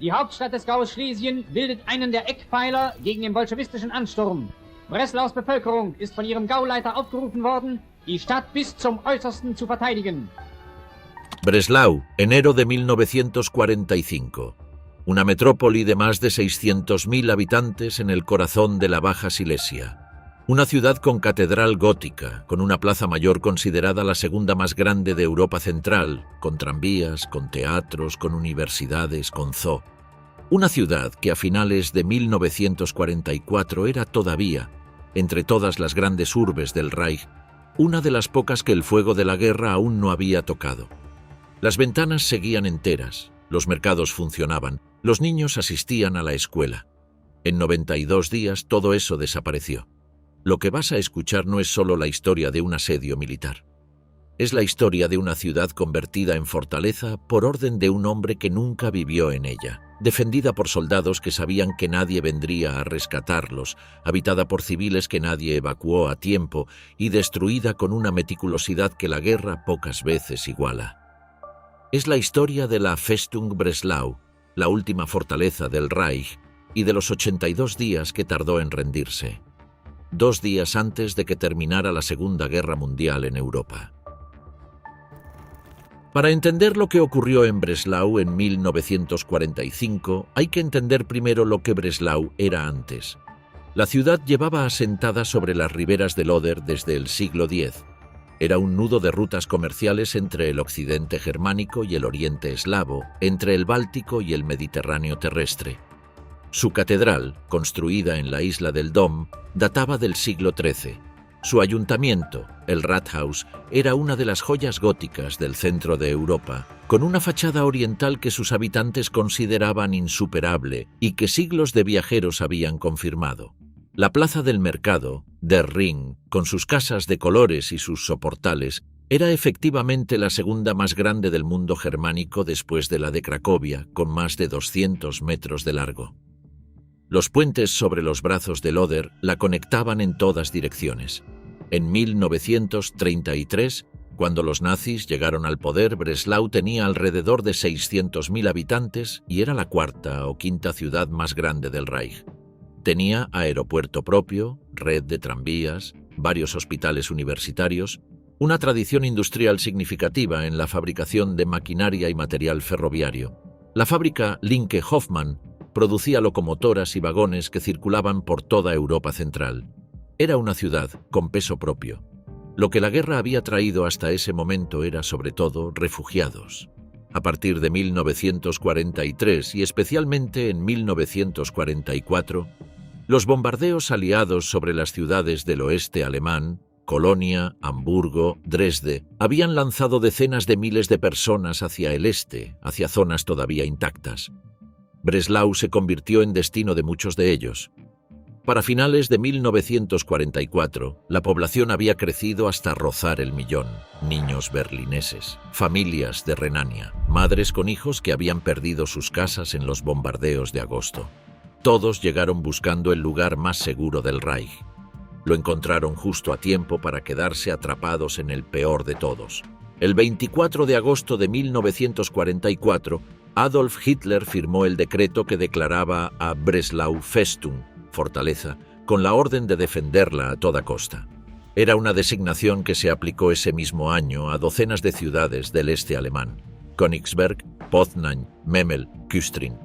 Die Hauptstadt des Gaues Schlesien bildet einen der Eckpfeiler gegen den bolschewistischen Ansturm. Breslaus Bevölkerung ist von ihrem Gauleiter aufgerufen worden, die Stadt bis zum Äußersten zu verteidigen. Breslau, enero de 1945. Una metrópoli de más de 600.000 habitantes en el corazón de la Baja Silesia. Una ciudad con catedral gótica, con una plaza mayor considerada la segunda más grande de Europa Central, con tranvías, con teatros, con universidades, con zoo. Una ciudad que a finales de 1944 era todavía, entre todas las grandes urbes del Reich, una de las pocas que el fuego de la guerra aún no había tocado. Las ventanas seguían enteras, los mercados funcionaban, los niños asistían a la escuela. En 92 días todo eso desapareció. Lo que vas a escuchar no es solo la historia de un asedio militar. Es la historia de una ciudad convertida en fortaleza por orden de un hombre que nunca vivió en ella, defendida por soldados que sabían que nadie vendría a rescatarlos, habitada por civiles que nadie evacuó a tiempo y destruida con una meticulosidad que la guerra pocas veces iguala. Es la historia de la Festung Breslau, la última fortaleza del Reich, y de los 82 días que tardó en rendirse. 2 días antes de que terminara la Segunda Guerra Mundial en Europa. Para entender lo que ocurrió en Breslau en 1945, hay que entender primero lo que Breslau era antes. La ciudad llevaba asentada sobre las riberas del Oder desde el siglo X. Era un nudo de rutas comerciales entre el occidente germánico y el oriente eslavo, entre el Báltico y el Mediterráneo terrestre. Su catedral, construida en la isla del Dom, databa del siglo XIII. Su ayuntamiento, el Rathaus, era una de las joyas góticas del centro de Europa, con una fachada oriental que sus habitantes consideraban insuperable y que siglos de viajeros habían confirmado. La plaza del mercado, Der Ring, con sus casas de colores y sus soportales, era efectivamente la segunda más grande del mundo germánico después de la de Cracovia, con más de 200 metros de largo. Los puentes sobre los brazos del Oder la conectaban en todas direcciones. En 1933, cuando los nazis llegaron al poder, Breslau tenía alrededor de 600.000 habitantes y era la cuarta o quinta ciudad más grande del Reich. Tenía aeropuerto propio, red de tranvías, varios hospitales universitarios, una tradición industrial significativa en la fabricación de maquinaria y material ferroviario. La fábrica Linke Hofmann producía locomotoras y vagones que circulaban por toda Europa Central. Era una ciudad con peso propio. Lo que la guerra había traído hasta ese momento era, sobre todo, refugiados. A partir de 1943 y especialmente en 1944, los bombardeos aliados sobre las ciudades del oeste alemán, Colonia, Hamburgo, Dresde, habían lanzado decenas de miles de personas hacia el este, hacia zonas todavía intactas. Breslau se convirtió en destino de muchos de ellos. Para finales de 1944, la población había crecido hasta rozar el 1.000.000. Niños berlineses, familias de Renania, madres con hijos que habían perdido sus casas en los bombardeos de agosto. Todos llegaron buscando el lugar más seguro del Reich. Lo encontraron justo a tiempo para quedarse atrapados en el peor de todos. El 24 de agosto de 1944, Adolf Hitler firmó el decreto que declaraba a Breslau Festung, fortaleza, con la orden de defenderla a toda costa. Era una designación que se aplicó ese mismo año a docenas de ciudades del este alemán: Königsberg, Poznań, Memel, Küstrin.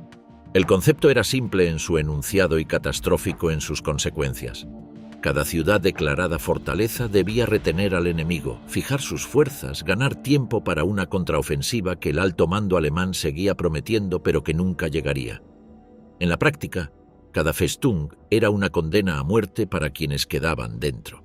El concepto era simple en su enunciado y catastrófico en sus consecuencias. Cada ciudad declarada fortaleza debía retener al enemigo, fijar sus fuerzas, ganar tiempo para una contraofensiva que el alto mando alemán seguía prometiendo pero que nunca llegaría. En la práctica, cada Festung era una condena a muerte para quienes quedaban dentro.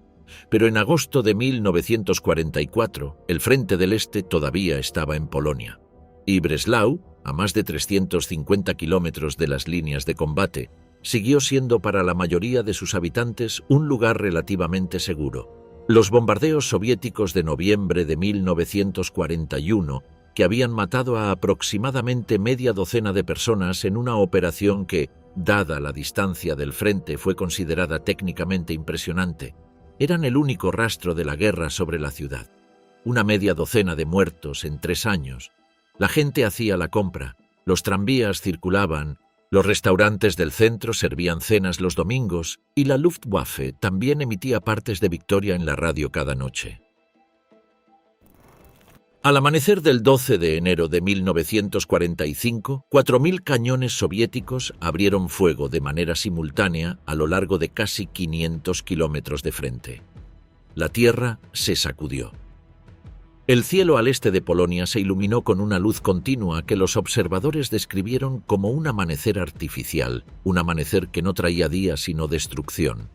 Pero en agosto de 1944, el frente del este todavía estaba en Polonia. Y Breslau, a más de 350 kilómetros de las líneas de combate, siguió siendo para la mayoría de sus habitantes un lugar relativamente seguro. Los bombardeos soviéticos de noviembre de 1941, que habían matado a aproximadamente media docena de personas en una operación que, dada la distancia del frente, fue considerada técnicamente impresionante, eran el único rastro de la guerra sobre la ciudad. 1 media docena de muertos en 3 años. La gente hacía la compra, Los tranvías circulaban, los restaurantes del centro servían cenas los domingos y la Luftwaffe también emitía partes de victoria en la radio cada noche. Al amanecer del 12 de enero de 1945, 4.000 cañones soviéticos abrieron fuego de manera simultánea a lo largo de casi 500 kilómetros de frente. La tierra se sacudió. El cielo al este de Polonia se iluminó con una luz continua que los observadores describieron como un amanecer artificial, un amanecer que no traía día sino destrucción.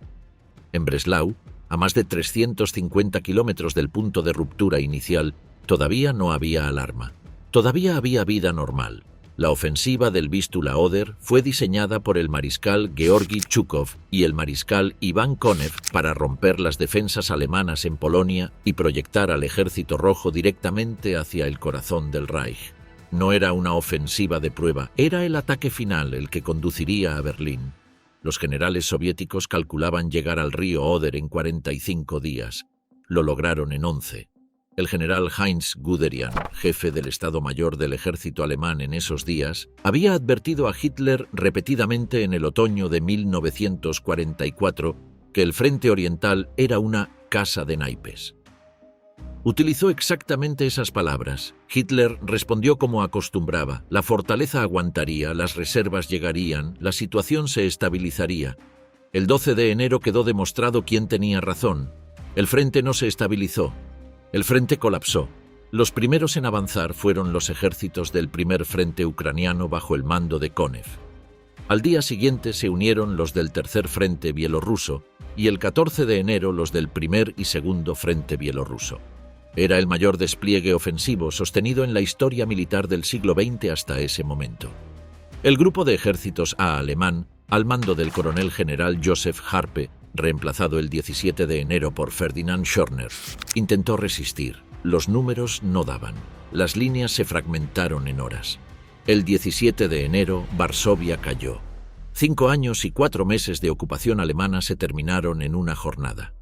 En Breslau, a más de 350 kilómetros del punto de ruptura inicial, todavía no había alarma. Todavía había vida normal. La ofensiva del Vístula-Oder fue diseñada por el mariscal Georgi Zhukov y el mariscal Iván Konev para romper las defensas alemanas en Polonia y proyectar al Ejército Rojo directamente hacia el corazón del Reich. No era una ofensiva de prueba, era el ataque final el que conduciría a Berlín. Los generales soviéticos calculaban llegar al río Oder en 45 días. Lo lograron en 11. El general Heinz Guderian, jefe del Estado Mayor del ejército alemán en esos días, había advertido a Hitler repetidamente en el otoño de 1944 que el frente oriental era una casa de naipes. Utilizó exactamente esas palabras. Hitler respondió como acostumbraba: la fortaleza aguantaría, las reservas llegarían, la situación se estabilizaría. El 12 de enero quedó demostrado quién tenía razón. El frente no se estabilizó. El frente colapsó. Los primeros en avanzar fueron los ejércitos del primer frente ucraniano bajo el mando de Konev. Al día siguiente se unieron los del tercer frente bielorruso y el 14 de enero los del primer y segundo frente bielorruso. Era el mayor despliegue ofensivo sostenido en la historia militar del siglo XX hasta ese momento. El grupo de ejércitos A alemán, al mando del coronel general Joseph Harpe, reemplazado el 17 de enero por Ferdinand Schörner, intentó resistir. Los números no daban. Las líneas se fragmentaron en horas. El 17 de enero, Varsovia cayó. 5 años y 4 meses de ocupación alemana se terminaron en una jornada.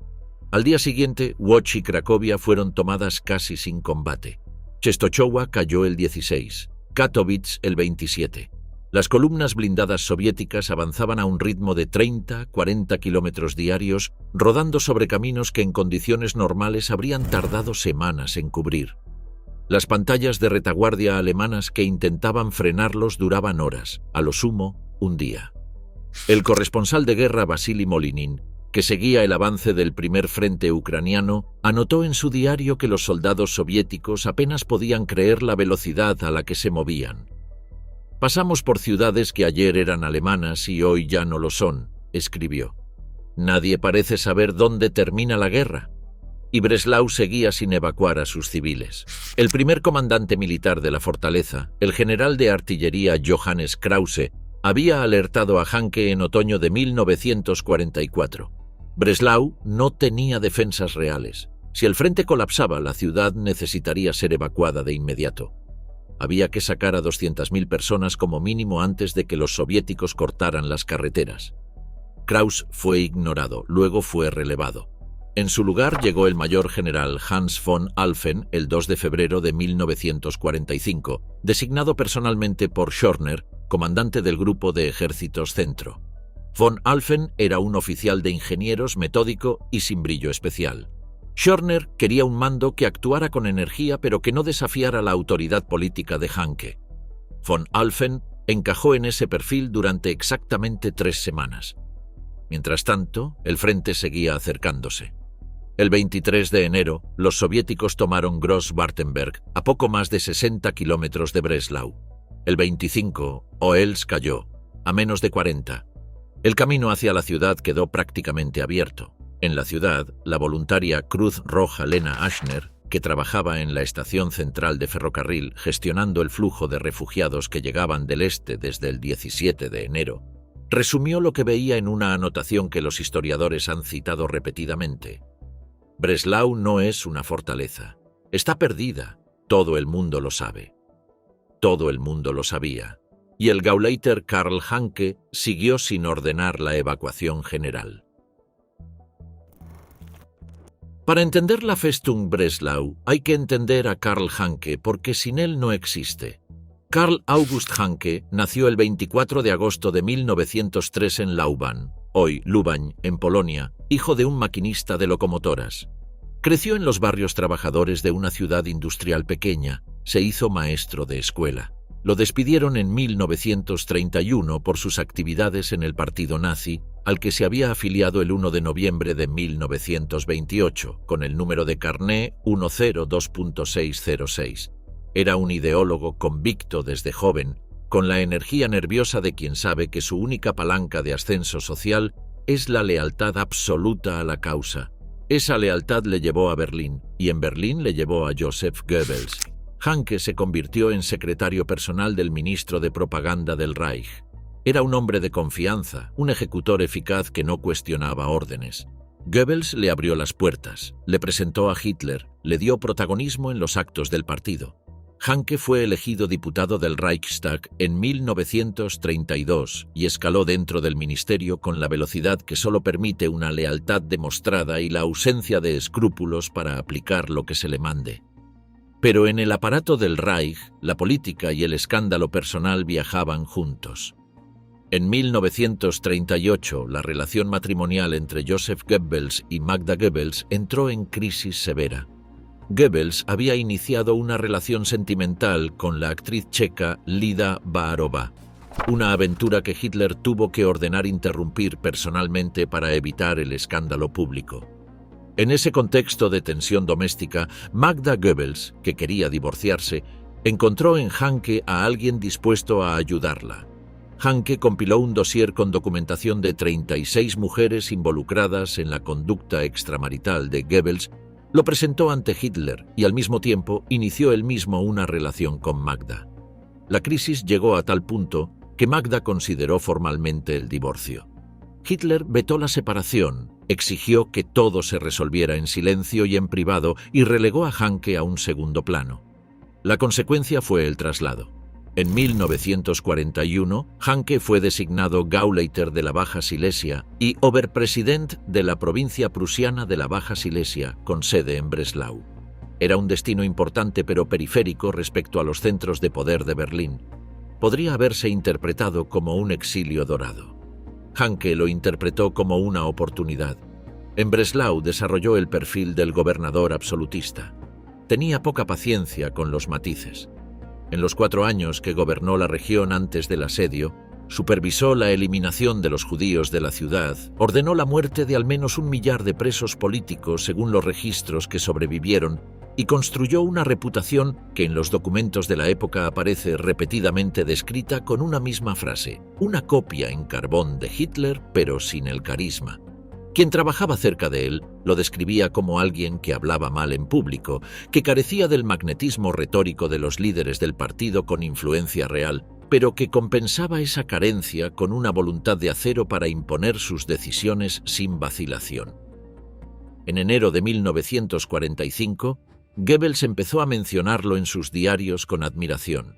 Al día siguiente, Łódź y Cracovia fueron tomadas casi sin combate. Czestochowa cayó el 16, Katowice el 27. Las columnas blindadas soviéticas avanzaban a un ritmo de 30-40 kilómetros diarios, rodando sobre caminos que en condiciones normales habrían tardado semanas en cubrir. Las pantallas de retaguardia alemanas que intentaban frenarlos duraban horas, a lo sumo, un día. El corresponsal de guerra Vasily Molinin, que seguía el avance del primer frente ucraniano, anotó en su diario que los soldados soviéticos apenas podían creer la velocidad a la que se movían. «Pasamos por ciudades que ayer eran alemanas y hoy ya no lo son», escribió. «Nadie parece saber dónde termina la guerra». Y Breslau seguía sin evacuar a sus civiles. El primer comandante militar de la fortaleza, el general de artillería Johannes Krause, había alertado a Hanke en otoño de 1944. Breslau no tenía defensas reales. Si el frente colapsaba, la ciudad necesitaría ser evacuada de inmediato. Había que sacar a 200.000 personas como mínimo antes de que los soviéticos cortaran las carreteras. Krause fue ignorado, luego fue relevado. En su lugar llegó el mayor general Hans von Alphen el 2 de febrero de 1945, designado personalmente por Schörner, comandante del Grupo de Ejércitos Centro. Von Alphen era un oficial de ingenieros metódico y sin brillo especial. Schörner quería un mando que actuara con energía pero que no desafiara la autoridad política de Hanke. Von Alphen encajó en ese perfil durante exactamente 3 semanas. Mientras tanto, el frente seguía acercándose. El 23 de enero, los soviéticos tomaron Gross-Wartenberg, a poco más de 60 kilómetros de Breslau. El 25, Oels cayó, a menos de 40. El camino hacia la ciudad quedó prácticamente abierto. En la ciudad, la voluntaria Cruz Roja Lena Aschner, que trabajaba en la estación central de ferrocarril gestionando el flujo de refugiados que llegaban del este desde el 17 de enero, resumió lo que veía en una anotación que los historiadores han citado repetidamente. Breslau no es una fortaleza. Está perdida. Todo el mundo lo sabe. Todo el mundo lo sabía. Y el Gauleiter Karl Hanke siguió sin ordenar la evacuación general. Para entender la Festung Breslau hay que entender a Karl Hanke porque sin él no existe. Karl August Hanke nació el 24 de agosto de 1903 en Lauban, hoy Lubań, en Polonia, hijo de un maquinista de locomotoras. Creció en los barrios trabajadores de una ciudad industrial pequeña, se hizo maestro de escuela. Lo despidieron en 1931 por sus actividades en el partido nazi, al que se había afiliado el 1 de noviembre de 1928, con el número de carné 102.606. Era un ideólogo convicto desde joven, con la energía nerviosa de quien sabe que su única palanca de ascenso social es la lealtad absoluta a la causa. Esa lealtad le llevó a Berlín, y en Berlín le llevó a Joseph Goebbels. Hanke se convirtió en secretario personal del ministro de propaganda del Reich. Era un hombre de confianza, un ejecutor eficaz que no cuestionaba órdenes. Goebbels le abrió las puertas, le presentó a Hitler, le dio protagonismo en los actos del partido. Hanke fue elegido diputado del Reichstag en 1932 y escaló dentro del ministerio con la velocidad que solo permite una lealtad demostrada y la ausencia de escrúpulos para aplicar lo que se le mande. Pero en el aparato del Reich, la política y el escándalo personal viajaban juntos. En 1938, la relación matrimonial entre Joseph Goebbels y Magda Goebbels entró en crisis severa. Goebbels había iniciado una relación sentimental con la actriz checa Lida Baarova, una aventura que Hitler tuvo que ordenar interrumpir personalmente para evitar el escándalo público. En ese contexto de tensión doméstica, Magda Goebbels, que quería divorciarse, encontró en Hanke a alguien dispuesto a ayudarla. Hanke compiló un dossier con documentación de 36 mujeres involucradas en la conducta extramarital de Goebbels, lo presentó ante Hitler y al mismo tiempo inició él mismo una relación con Magda. La crisis llegó a tal punto que Magda consideró formalmente el divorcio. Hitler vetó la separación, exigió que todo se resolviera en silencio y en privado y relegó a Hanke a un segundo plano. La consecuencia fue el traslado. En 1941, Hanke fue designado Gauleiter de la Baja Silesia y Oberpräsident de la provincia prusiana de la Baja Silesia, con sede en Breslau. Era un destino importante pero periférico respecto a los centros de poder de Berlín. Podría haberse interpretado como un exilio dorado. Hanke lo interpretó como una oportunidad. En Breslau desarrolló el perfil del gobernador absolutista. Tenía poca paciencia con los matices. En los 4 años que gobernó la región antes del asedio, supervisó la eliminación de los judíos de la ciudad, ordenó la muerte de al menos 1 millar de presos políticos según los registros que sobrevivieron y construyó una reputación que en los documentos de la época aparece repetidamente descrita con una misma frase, una copia en carbón de Hitler pero sin el carisma. Quien trabajaba cerca de él lo describía como alguien que hablaba mal en público, que carecía del magnetismo retórico de los líderes del partido con influencia real, pero que compensaba esa carencia con una voluntad de acero para imponer sus decisiones sin vacilación. En enero de 1945, Goebbels empezó a mencionarlo en sus diarios con admiración.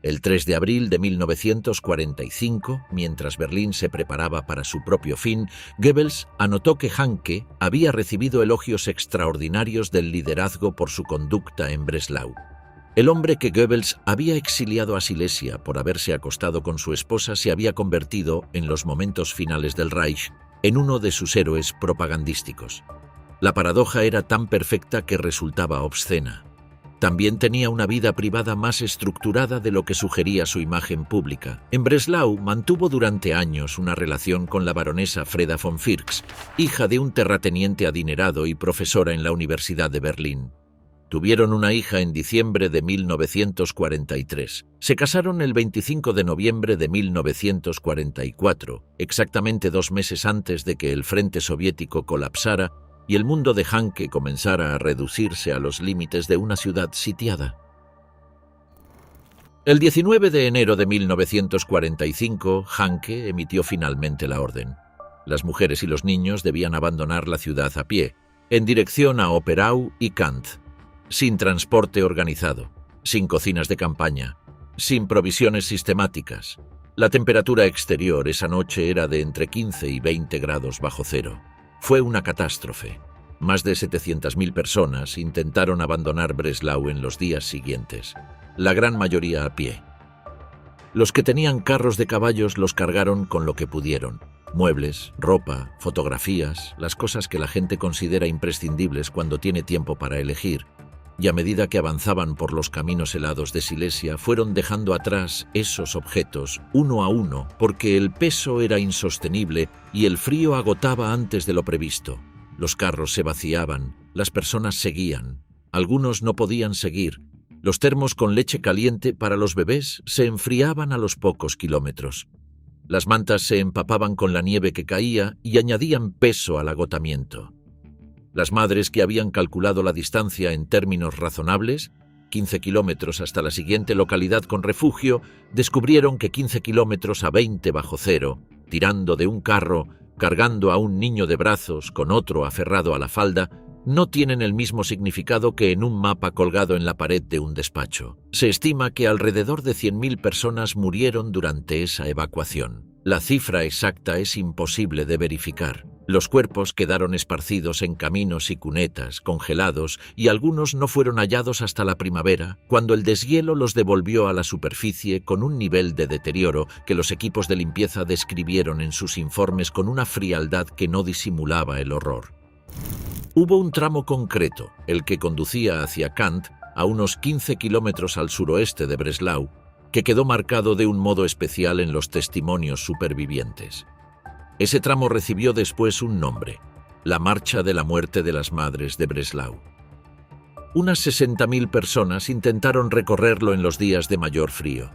El 3 de abril de 1945, mientras Berlín se preparaba para su propio fin, Goebbels anotó que Hanke había recibido elogios extraordinarios del liderazgo por su conducta en Breslau. El hombre que Goebbels había exiliado a Silesia por haberse acostado con su esposa se había convertido, en los momentos finales del Reich, en uno de sus héroes propagandísticos. La paradoja era tan perfecta que resultaba obscena. También tenía una vida privada más estructurada de lo que sugería su imagen pública. En Breslau mantuvo durante años una relación con la baronesa Freda von Firx, hija de un terrateniente adinerado y profesora en la Universidad de Berlín. Tuvieron una hija en diciembre de 1943. Se casaron el 25 de noviembre de 1944, exactamente 2 meses antes de que el frente soviético colapsara y el mundo de Hanke comenzara a reducirse a los límites de una ciudad sitiada. El 19 de enero de 1945, Hanke emitió finalmente la orden. Las mujeres y los niños debían abandonar la ciudad a pie, en dirección a Operau y Kant, sin transporte organizado, sin cocinas de campaña, sin provisiones sistemáticas. La temperatura exterior esa noche era de entre 15 y 20 grados bajo cero. Fue una catástrofe. Más de 700.000 personas intentaron abandonar Breslau en los días siguientes. la gran mayoría a pie. Los que tenían carros de caballos los cargaron con lo que pudieron: muebles, ropa, fotografías, las cosas que la gente considera imprescindibles cuando tiene tiempo para elegir. Y a medida que avanzaban por los caminos helados de Silesia, fueron dejando atrás esos objetos, uno a uno, porque el peso era insostenible y el frío agotaba antes de lo previsto. Los carros se vaciaban, las personas seguían. Algunos no podían seguir. Los termos con leche caliente para los bebés se enfriaban a los pocos kilómetros. Las mantas se empapaban con la nieve que caía y añadían peso al agotamiento. Las madres que habían calculado la distancia en términos razonables, 15 kilómetros hasta la siguiente localidad con refugio, descubrieron que 15 kilómetros a 20 bajo cero, tirando de un carro, cargando a un niño de brazos con otro aferrado a la falda, no tienen el mismo significado que en un mapa colgado en la pared de un despacho. Se estima que alrededor de 100.000 personas murieron durante esa evacuación. La cifra exacta es imposible de verificar. Los cuerpos quedaron esparcidos en caminos y cunetas, congelados, y algunos no fueron hallados hasta la primavera, cuando el deshielo los devolvió a la superficie con un nivel de deterioro que los equipos de limpieza describieron en sus informes con una frialdad que no disimulaba el horror. Hubo un tramo concreto, el que conducía hacia Kant, a unos 15 kilómetros al suroeste de Breslau, que quedó marcado de un modo especial en los testimonios supervivientes. Ese tramo recibió después un nombre: la Marcha de la Muerte de las Madres de Breslau. Unas 60.000 personas intentaron recorrerlo en los días de mayor frío.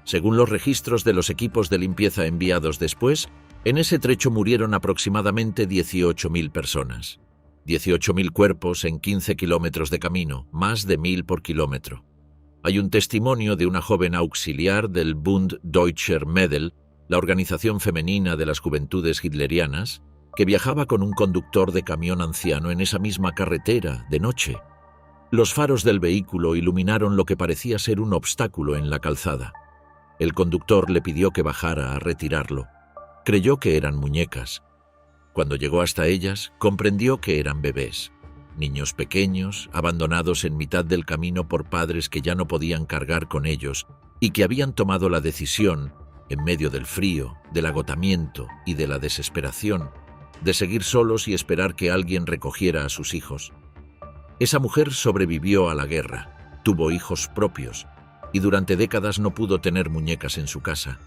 Según los registros de los equipos de limpieza enviados después, en ese trecho murieron aproximadamente 18.000 personas. 18.000 cuerpos en 15 kilómetros de camino, más de 1.000 por kilómetro. Hay un testimonio de una joven auxiliar del Bund Deutscher Mädel, la organización femenina de las juventudes hitlerianas, que viajaba con un conductor de camión anciano en esa misma carretera de noche. Los faros del vehículo iluminaron lo que parecía ser un obstáculo en la calzada. El conductor le pidió que bajara a retirarlo. Creyó que eran muñecas. Cuando llegó hasta ellas, comprendió que eran bebés, niños pequeños, abandonados en mitad del camino por padres que ya no podían cargar con ellos y que habían tomado la decisión, en medio del frío, del agotamiento y de la desesperación, de seguir solos y esperar que alguien recogiera a sus hijos. Esa mujer sobrevivió a la guerra, tuvo hijos propios y durante décadas no pudo tener muñecas en su casa.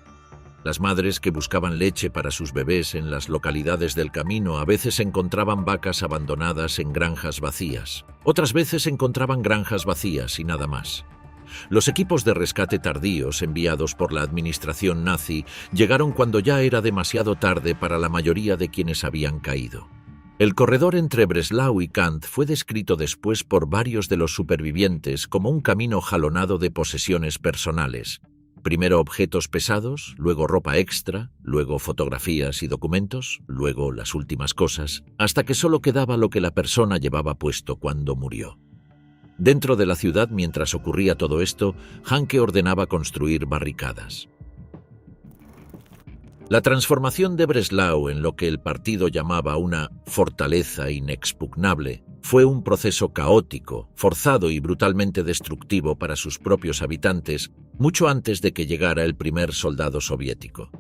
Las madres que buscaban leche para sus bebés en las localidades del camino a veces encontraban vacas abandonadas en granjas vacías. Otras veces encontraban granjas vacías y nada más. Los equipos de rescate tardíos enviados por la administración nazi llegaron cuando ya era demasiado tarde para la mayoría de quienes habían caído. El corredor entre Breslau y Kant fue descrito después por varios de los supervivientes como un camino jalonado de posesiones personales. Primero objetos pesados, luego ropa extra, luego fotografías y documentos, luego las últimas cosas, hasta que solo quedaba lo que la persona llevaba puesto cuando murió. Dentro de la ciudad, mientras ocurría todo esto, Hanke ordenaba construir barricadas. La transformación de Breslau en lo que el partido llamaba una fortaleza inexpugnable fue un proceso caótico, forzado y brutalmente destructivo para sus propios habitantes, mucho antes de que llegara el primer soldado soviético.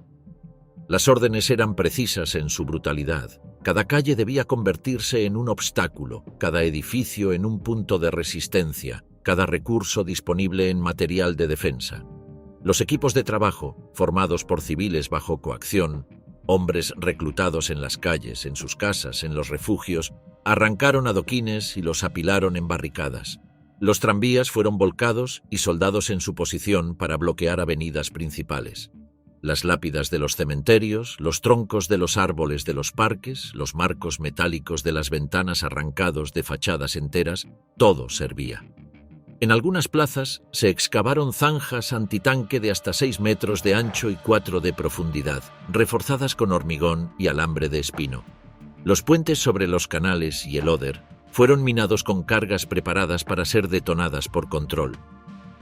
Las órdenes eran precisas en su brutalidad. Cada calle debía convertirse en un obstáculo, cada edificio en un punto de resistencia, cada recurso disponible en material de defensa. Los equipos de trabajo, formados por civiles bajo coacción, hombres reclutados en las calles, en sus casas, en los refugios, arrancaron adoquines y los apilaron en barricadas. Los tranvías fueron volcados y soldados en su posición para bloquear avenidas principales. Las lápidas de los cementerios, los troncos de los árboles de los parques, los marcos metálicos de las ventanas arrancados de fachadas enteras, todo servía. En algunas plazas se excavaron zanjas antitanque de hasta 6 metros de ancho y 4 de profundidad, reforzadas con hormigón y alambre de espino. Los puentes sobre los canales y el Oder fueron minados con cargas preparadas para ser detonadas por control.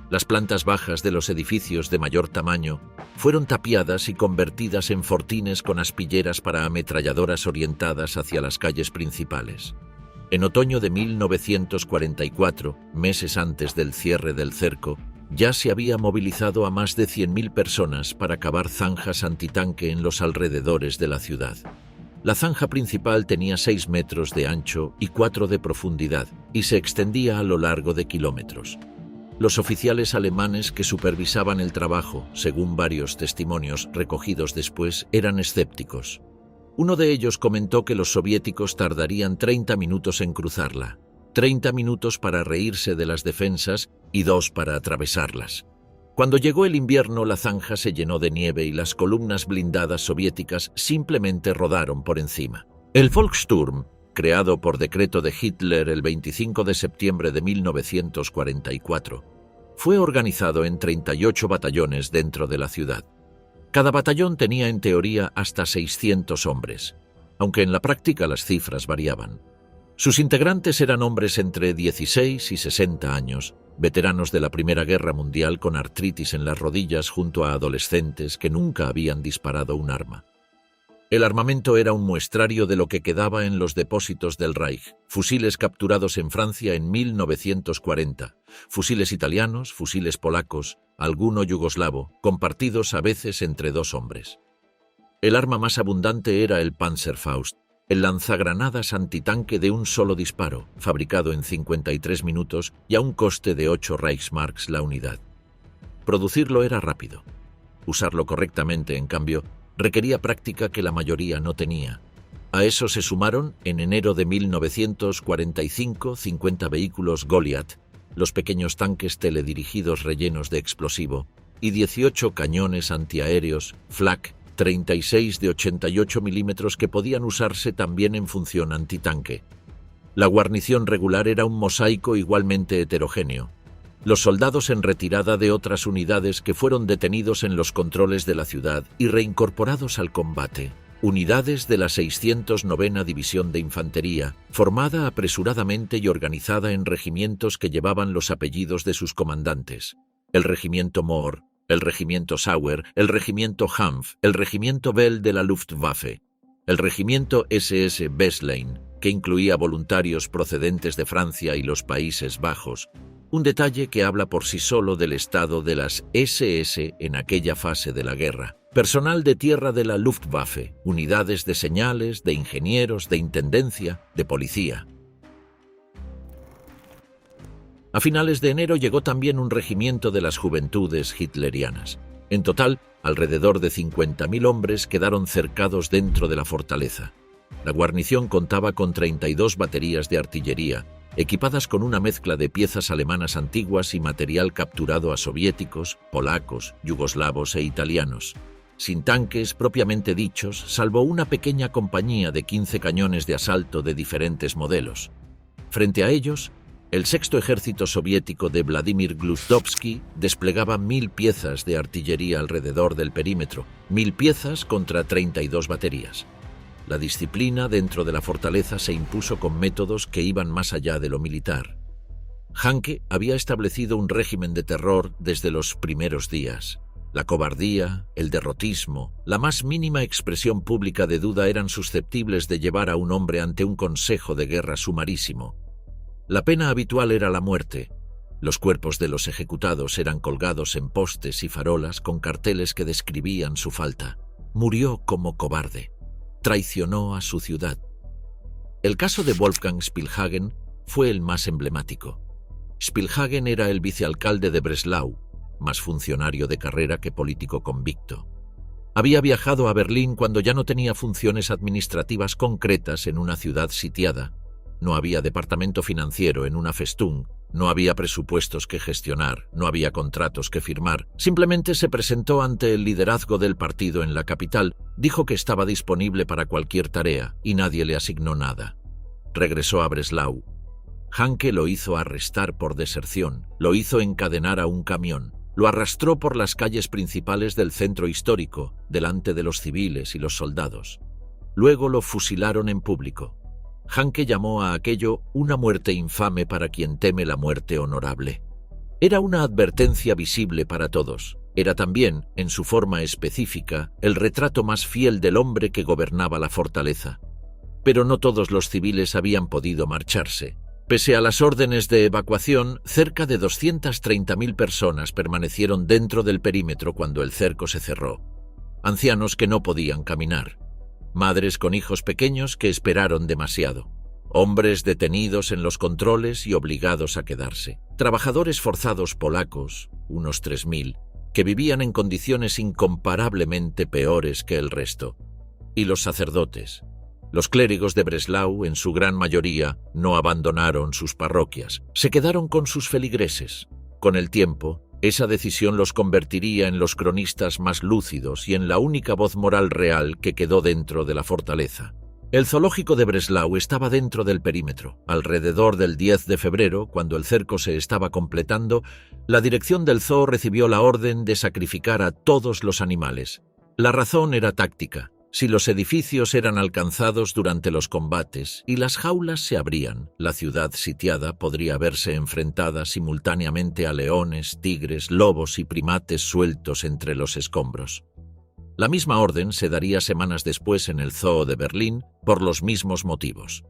Las plantas bajas de los edificios de mayor tamaño fueron tapiadas y convertidas en fortines con aspilleras para ametralladoras orientadas hacia las calles principales. En otoño de 1944, meses antes del cierre del cerco, ya se había movilizado a más de 100.000 personas para cavar zanjas antitanque en los alrededores de la ciudad. La zanja principal tenía 6 metros de ancho y 4 de profundidad y se extendía a lo largo de kilómetros. Los oficiales alemanes que supervisaban el trabajo, según varios testimonios recogidos después, eran escépticos. Uno de ellos comentó que los soviéticos tardarían 30 minutos en cruzarla, 30 minutos para reírse de las defensas y 2 para atravesarlas. Cuando llegó el invierno, la zanja se llenó de nieve y las columnas blindadas soviéticas simplemente rodaron por encima. El Volkssturm, creado por decreto de Hitler el 25 de septiembre de 1944, fue organizado en 38 batallones dentro de la ciudad. Cada batallón tenía en teoría hasta 600 hombres, aunque en la práctica las cifras variaban. Sus integrantes eran hombres entre 16 y 60 años, veteranos de la Primera Guerra Mundial con artritis en las rodillas junto a adolescentes que nunca habían disparado un arma. El armamento era un muestrario de lo que quedaba en los depósitos del Reich: fusiles capturados en Francia en 1940, fusiles italianos, fusiles polacos, alguno yugoslavo, compartidos a veces entre 2 hombres. El arma más abundante era el Panzerfaust, el lanzagranadas antitanque de un solo disparo, fabricado en 53 minutos y a un coste de 8 Reichsmarks la unidad. Producirlo era rápido. Usarlo correctamente, en cambio, requería práctica que la mayoría no tenía. A eso se sumaron, en enero de 1945, 50 vehículos Goliath, los pequeños tanques teledirigidos rellenos de explosivo, y 18 cañones antiaéreos Flak 36 de 88 milímetros que podían usarse también en función antitanque. La guarnición regular era un mosaico igualmente heterogéneo. Los soldados en retirada de otras unidades que fueron detenidos en los controles de la ciudad y reincorporados al combate. Unidades de la 609ª División de Infantería, formada apresuradamente y organizada en regimientos que llevaban los apellidos de sus comandantes: el regimiento Mohr, el regimiento Sauer, el regimiento Hanf, el regimiento Bell de la Luftwaffe, el regimiento SS Weslein, que incluía voluntarios procedentes de Francia y los Países Bajos, un detalle que habla por sí solo del estado de las SS en aquella fase de la guerra. Personal de tierra de la Luftwaffe, unidades de señales, de ingenieros, de intendencia, de policía. A finales de enero llegó también un regimiento de las juventudes hitlerianas. En total, alrededor de 50.000 hombres quedaron cercados dentro de la fortaleza. La guarnición contaba con 32 baterías de artillería, equipadas con una mezcla de piezas alemanas antiguas y material capturado a soviéticos, polacos, yugoslavos e italianos. Sin tanques propiamente dichos, salvo una pequeña compañía de 15 cañones de asalto de diferentes modelos. Frente a ellos, el sexto ejército soviético de Vladimir Gluzdovsky desplegaba 1.000 piezas de artillería alrededor del perímetro, 1.000 piezas contra 32 baterías. La disciplina dentro de la fortaleza se impuso con métodos que iban más allá de lo militar. Hanke había establecido un régimen de terror desde los primeros días. La cobardía, el derrotismo, la más mínima expresión pública de duda eran susceptibles de llevar a un hombre ante un consejo de guerra sumarísimo. La pena habitual era la muerte. Los cuerpos de los ejecutados eran colgados en postes y farolas con carteles que describían su falta. Murió como cobarde. Traicionó a su ciudad. El caso de Wolfgang Spielhagen fue el más emblemático. Spielhagen era el vicealcalde de Breslau, más funcionario de carrera que político convicto. Había viajado a Berlín cuando ya no tenía funciones administrativas concretas en una ciudad sitiada. No había departamento financiero en una Festung, no había presupuestos que gestionar, no había contratos que firmar. Simplemente se presentó ante el liderazgo del partido en la capital, dijo que estaba disponible para cualquier tarea y nadie le asignó nada. Regresó a Breslau. Hanke lo hizo arrestar por deserción, lo hizo encadenar a un camión, lo arrastró por las calles principales del centro histórico, delante de los civiles y los soldados. Luego lo fusilaron en público. Hanke llamó a aquello una muerte infame para quien teme la muerte honorable. Era una advertencia visible para todos. Era también, en su forma específica, el retrato más fiel del hombre que gobernaba la fortaleza. Pero no todos los civiles habían podido marcharse. Pese a las órdenes de evacuación, cerca de 230.000 personas permanecieron dentro del perímetro cuando el cerco se cerró. Ancianos que no podían caminar. Madres con hijos pequeños que esperaron demasiado. Hombres detenidos en los controles y obligados a quedarse. Trabajadores forzados polacos, unos 3.000, que vivían en condiciones incomparablemente peores que el resto. Y los sacerdotes. Los clérigos de Breslau, en su gran mayoría, no abandonaron sus parroquias. Se quedaron con sus feligreses. Con el tiempo, esa decisión los convertiría en los cronistas más lúcidos y en la única voz moral real que quedó dentro de la fortaleza. El zoológico de Breslau estaba dentro del perímetro. Alrededor del 10 de febrero, cuando el cerco se estaba completando, la dirección del zoo recibió la orden de sacrificar a todos los animales. La razón era táctica. Si los edificios eran alcanzados durante los combates y las jaulas se abrían, la ciudad sitiada podría verse enfrentada simultáneamente a leones, tigres, lobos y primates sueltos entre los escombros. La misma orden se daría semanas después en el zoo de Berlín por los mismos motivos.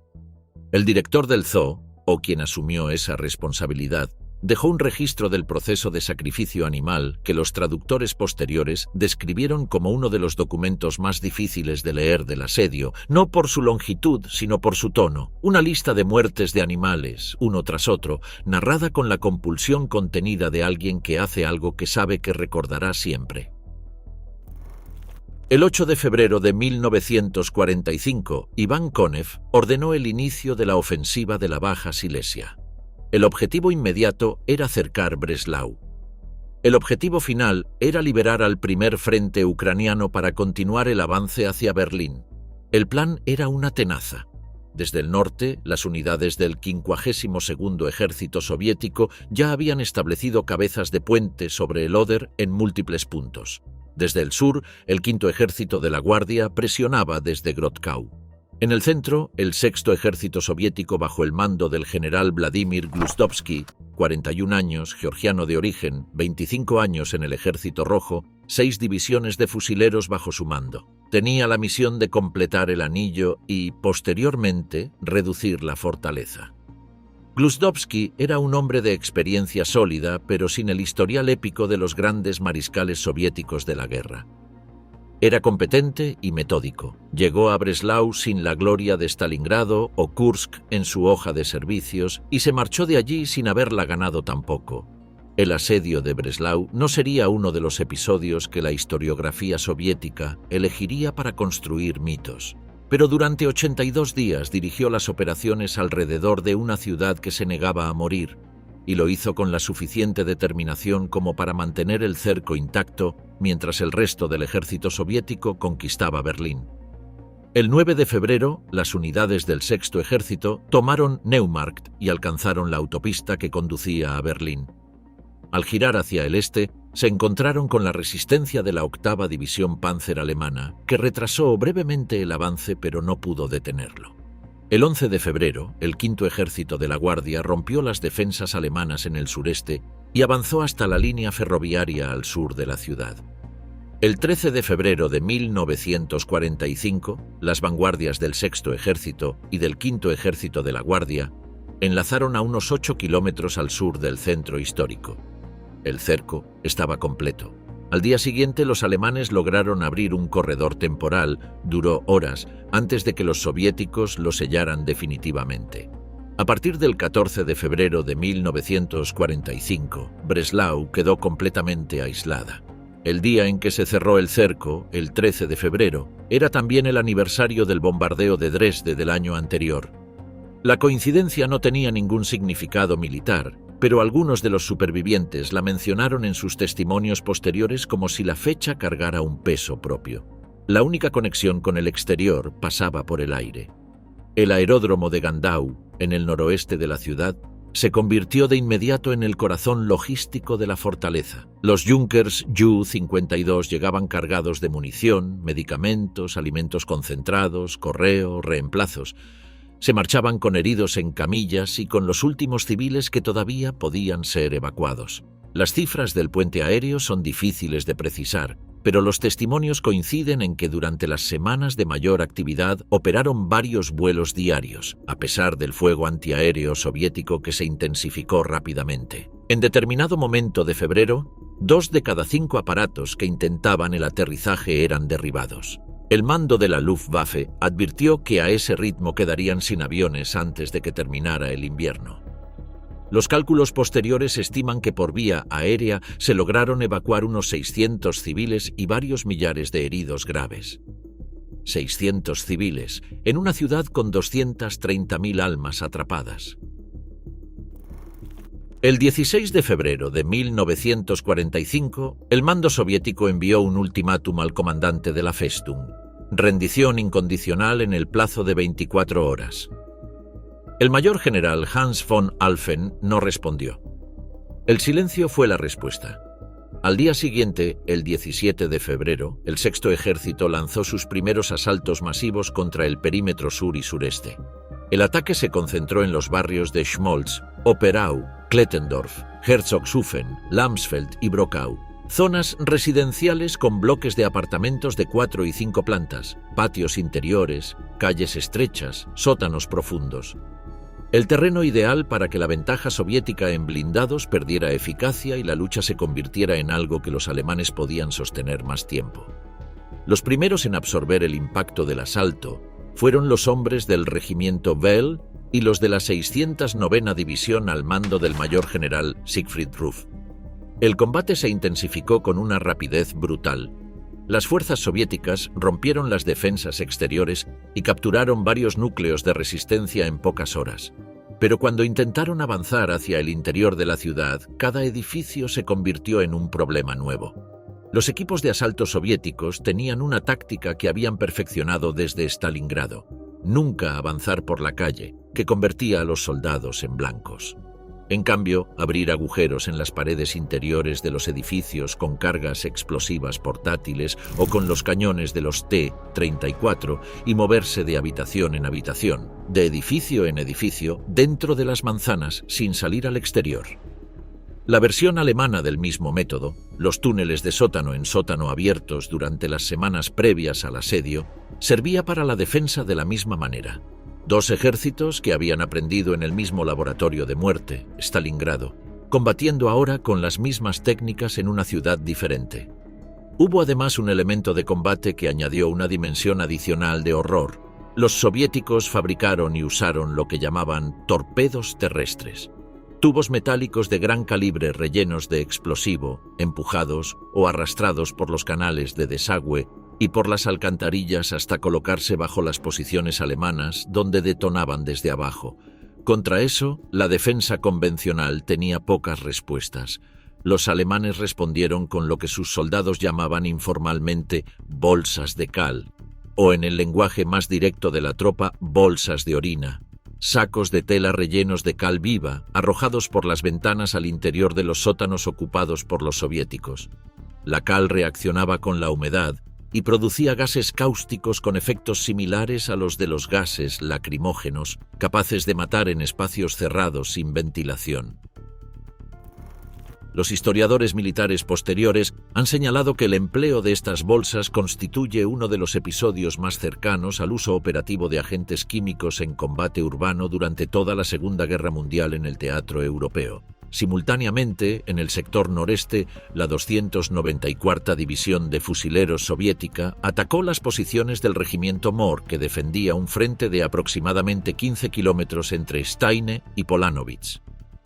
El director del zoo, o quien asumió esa responsabilidad, dejó un registro del proceso de sacrificio animal que los traductores posteriores describieron como uno de los documentos más difíciles de leer del asedio, no por su longitud, sino por su tono. Una lista de muertes de animales, uno tras otro, narrada con la compulsión contenida de alguien que hace algo que sabe que recordará siempre. El 8 de febrero de 1945, Iván Konev ordenó el inicio de la ofensiva de la Baja Silesia. El objetivo inmediato era cercar Breslau. El objetivo final era liberar al primer frente ucraniano para continuar el avance hacia Berlín. El plan era una tenaza. Desde el norte, las unidades del 52º Ejército Soviético ya habían establecido cabezas de puente sobre el Oder en múltiples puntos. Desde el sur, el 5º Ejército de la Guardia presionaba desde Grodkau. En el centro, el 6º Ejército Soviético bajo el mando del general Vladimir Gluzdovsky, 41 años, georgiano de origen, 25 años en el Ejército Rojo, 6 divisiones de fusileros bajo su mando. Tenía la misión de completar el anillo y, posteriormente, reducir la fortaleza. Gluzdovsky era un hombre de experiencia sólida, pero sin el historial épico de los grandes mariscales soviéticos de la guerra. Era competente y metódico. Llegó a Breslau sin la gloria de Stalingrado o Kursk en su hoja de servicios y se marchó de allí sin haberla ganado tampoco. El asedio de Breslau no sería uno de los episodios que la historiografía soviética elegiría para construir mitos. Pero durante 82 días dirigió las operaciones alrededor de una ciudad que se negaba a morir, y lo hizo con la suficiente determinación como para mantener el cerco intacto mientras el resto del ejército soviético conquistaba Berlín. El 9 de febrero, las unidades del 6º Ejército tomaron Neumarkt y alcanzaron la autopista que conducía a Berlín. Al girar hacia el este, se encontraron con la resistencia de la 8ª División Panzer alemana, que retrasó brevemente el avance pero no pudo detenerlo. El 11 de febrero, el 5º Ejército de la Guardia rompió las defensas alemanas en el sureste y avanzó hasta la línea ferroviaria al sur de la ciudad. El 13 de febrero de 1945, las vanguardias del 6º Ejército y del 5º Ejército de la Guardia enlazaron a unos 8 kilómetros al sur del centro histórico. El cerco estaba completo. Al día siguiente, los alemanes lograron abrir un corredor temporal, duró horas, antes de que los soviéticos lo sellaran definitivamente. A partir del 14 de febrero de 1945, Breslau quedó completamente aislada. El día en que se cerró el cerco, el 13 de febrero, era también el aniversario del bombardeo de Dresde del año anterior. La coincidencia no tenía ningún significado militar, pero algunos de los supervivientes la mencionaron en sus testimonios posteriores como si la fecha cargara un peso propio. La única conexión con el exterior pasaba por el aire. El aeródromo de Gandau, en el noroeste de la ciudad, se convirtió de inmediato en el corazón logístico de la fortaleza. Los Junkers Ju-52 llegaban cargados de munición, medicamentos, alimentos concentrados, correo, reemplazos. Se marchaban con heridos en camillas y con los últimos civiles que todavía podían ser evacuados. Las cifras del puente aéreo son difíciles de precisar, pero los testimonios coinciden en que durante las semanas de mayor actividad operaron varios vuelos diarios, a pesar del fuego antiaéreo soviético que se intensificó rápidamente. En determinado momento de febrero, 2 de cada 5 aparatos que intentaban el aterrizaje eran derribados. El mando de la Luftwaffe advirtió que a ese ritmo quedarían sin aviones antes de que terminara el invierno. Los cálculos posteriores estiman que por vía aérea se lograron evacuar unos 600 civiles y varios millares de heridos graves. 600 civiles, en una ciudad con 230.000 almas atrapadas. El 16 de febrero de 1945, el mando soviético envió un ultimátum al comandante de la Festung: rendición incondicional en el plazo de 24 horas. El mayor general Hans von Alphen no respondió. El silencio fue la respuesta. Al día siguiente, el 17 de febrero, el Sexto Ejército lanzó sus primeros asaltos masivos contra el perímetro sur y sureste. El ataque se concentró en los barrios de Schmolz, Operau, Klettendorf, Herzogshofen, Lamsfeld y Brockau, zonas residenciales con bloques de apartamentos de 4 y 5 plantas, patios interiores, calles estrechas, sótanos profundos. El terreno ideal para que la ventaja soviética en blindados perdiera eficacia y la lucha se convirtiera en algo que los alemanes podían sostener más tiempo. Los primeros en absorber el impacto del asalto fueron los hombres del regimiento Well y los de la 609ª División al mando del mayor general Siegfried Ruff. El combate se intensificó con una rapidez brutal. Las fuerzas soviéticas rompieron las defensas exteriores y capturaron varios núcleos de resistencia en pocas horas. Pero cuando intentaron avanzar hacia el interior de la ciudad, cada edificio se convirtió en un problema nuevo. Los equipos de asalto soviéticos tenían una táctica que habían perfeccionado desde Stalingrado: nunca avanzar por la calle, que convertía a los soldados en blancos. En cambio, abrir agujeros en las paredes interiores de los edificios con cargas explosivas portátiles o con los cañones de los T-34 y moverse de habitación en habitación, de edificio en edificio, dentro de las manzanas sin salir al exterior. La versión alemana del mismo método, los túneles de sótano en sótano abiertos durante las semanas previas al asedio, servía para la defensa de la misma manera. 2 ejércitos que habían aprendido en el mismo laboratorio de muerte, Stalingrado, combatiendo ahora con las mismas técnicas en una ciudad diferente. Hubo además un elemento de combate que añadió una dimensión adicional de horror. Los soviéticos fabricaron y usaron lo que llamaban torpedos terrestres, tubos metálicos de gran calibre rellenos de explosivo, empujados o arrastrados por los canales de desagüe y por las alcantarillas hasta colocarse bajo las posiciones alemanas, donde detonaban desde abajo. Contra eso, la defensa convencional tenía pocas respuestas. Los alemanes respondieron con lo que sus soldados llamaban informalmente bolsas de cal, o en el lenguaje más directo de la tropa, bolsas de orina. Sacos de tela rellenos de cal viva, arrojados por las ventanas al interior de los sótanos ocupados por los soviéticos. La cal reaccionaba con la humedad y producía gases cáusticos con efectos similares a los de los gases lacrimógenos, capaces de matar en espacios cerrados sin ventilación. Los historiadores militares posteriores han señalado que el empleo de estas bolsas constituye uno de los episodios más cercanos al uso operativo de agentes químicos en combate urbano durante toda la Segunda Guerra Mundial en el teatro europeo. Simultáneamente, en el sector noreste, la 294ª División de Fusileros soviética atacó las posiciones del regimiento Mor, que defendía un frente de aproximadamente 15 kilómetros entre Steine y Polanovice.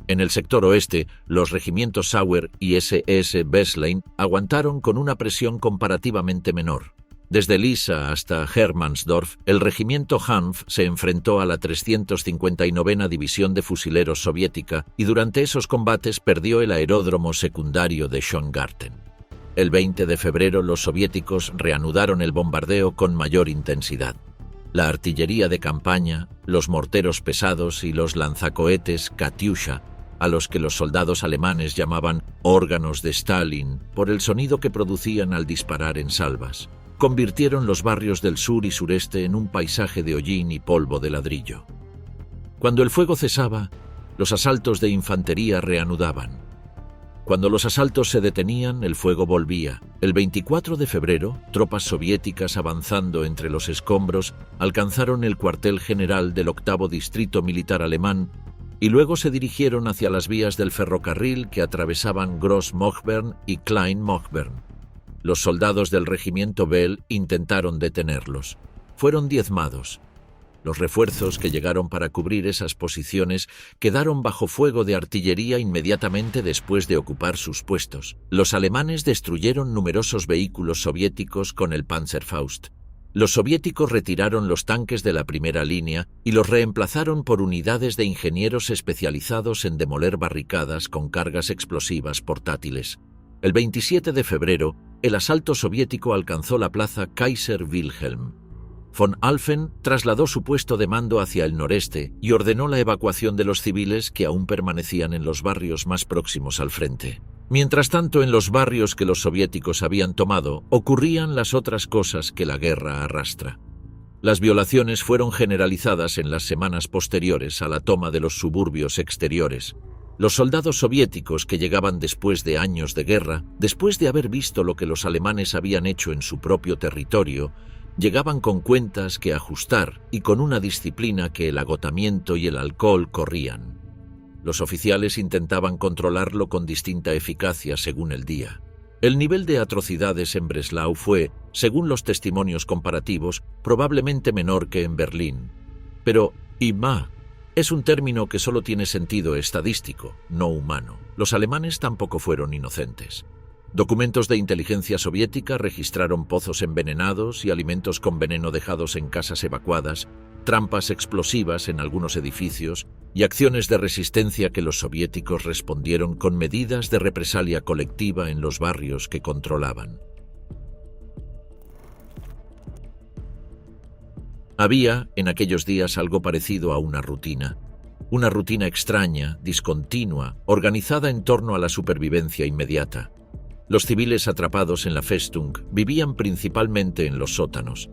En el sector oeste, los regimientos Sauer y SS Weslein aguantaron con una presión comparativamente menor. Desde Lisa hasta Hermannsdorf, el regimiento Hanf se enfrentó a la 359ª División de Fusileros soviética y durante esos combates perdió el aeródromo secundario de Schöngarten. El 20 de febrero los soviéticos reanudaron el bombardeo con mayor intensidad. La artillería de campaña, los morteros pesados y los lanzacohetes Katyusha, a los que los soldados alemanes llamaban órganos de Stalin por el sonido que producían al disparar en salvas, convirtieron los barrios del sur y sureste en un paisaje de hollín y polvo de ladrillo. Cuando el fuego cesaba, los asaltos de infantería reanudaban. Cuando los asaltos se detenían, el fuego volvía. El 24 de febrero, tropas soviéticas avanzando entre los escombros alcanzaron el cuartel general del 8º Distrito Militar Alemán y luego se dirigieron hacia las vías del ferrocarril que atravesaban Gross-Mochbern y Klein-Mochbern. Los soldados del regimiento Bell intentaron detenerlos. Fueron diezmados. Los refuerzos que llegaron para cubrir esas posiciones quedaron bajo fuego de artillería inmediatamente después de ocupar sus puestos. Los alemanes destruyeron numerosos vehículos soviéticos con el Panzerfaust. Los soviéticos retiraron los tanques de la primera línea y los reemplazaron por unidades de ingenieros especializados en demoler barricadas con cargas explosivas portátiles. El 27 de febrero, el asalto soviético alcanzó la plaza Kaiser Wilhelm. Von Alphen trasladó su puesto de mando hacia el noreste y ordenó la evacuación de los civiles que aún permanecían en los barrios más próximos al frente. Mientras tanto, en los barrios que los soviéticos habían tomado, ocurrían las otras cosas que la guerra arrastra. Las violaciones fueron generalizadas en las semanas posteriores a la toma de los suburbios exteriores. Los soldados soviéticos que llegaban después de años de guerra, después de haber visto lo que los alemanes habían hecho en su propio territorio, llegaban con cuentas que ajustar y con una disciplina que el agotamiento y el alcohol corrían. Los oficiales intentaban controlarlo con distinta eficacia según el día. El nivel de atrocidades en Breslau fue, según los testimonios comparativos, probablemente menor que en Berlín. Pero IMA es un término que solo tiene sentido estadístico, no humano. Los alemanes tampoco fueron inocentes. Documentos de inteligencia soviética registraron pozos envenenados y alimentos con veneno dejados en casas evacuadas, trampas explosivas en algunos edificios y acciones de resistencia que los soviéticos respondieron con medidas de represalia colectiva en los barrios que controlaban. Había, en aquellos días, algo parecido a una rutina extraña, discontinua, organizada en torno a la supervivencia inmediata. Los civiles atrapados en la Festung vivían principalmente en los sótanos.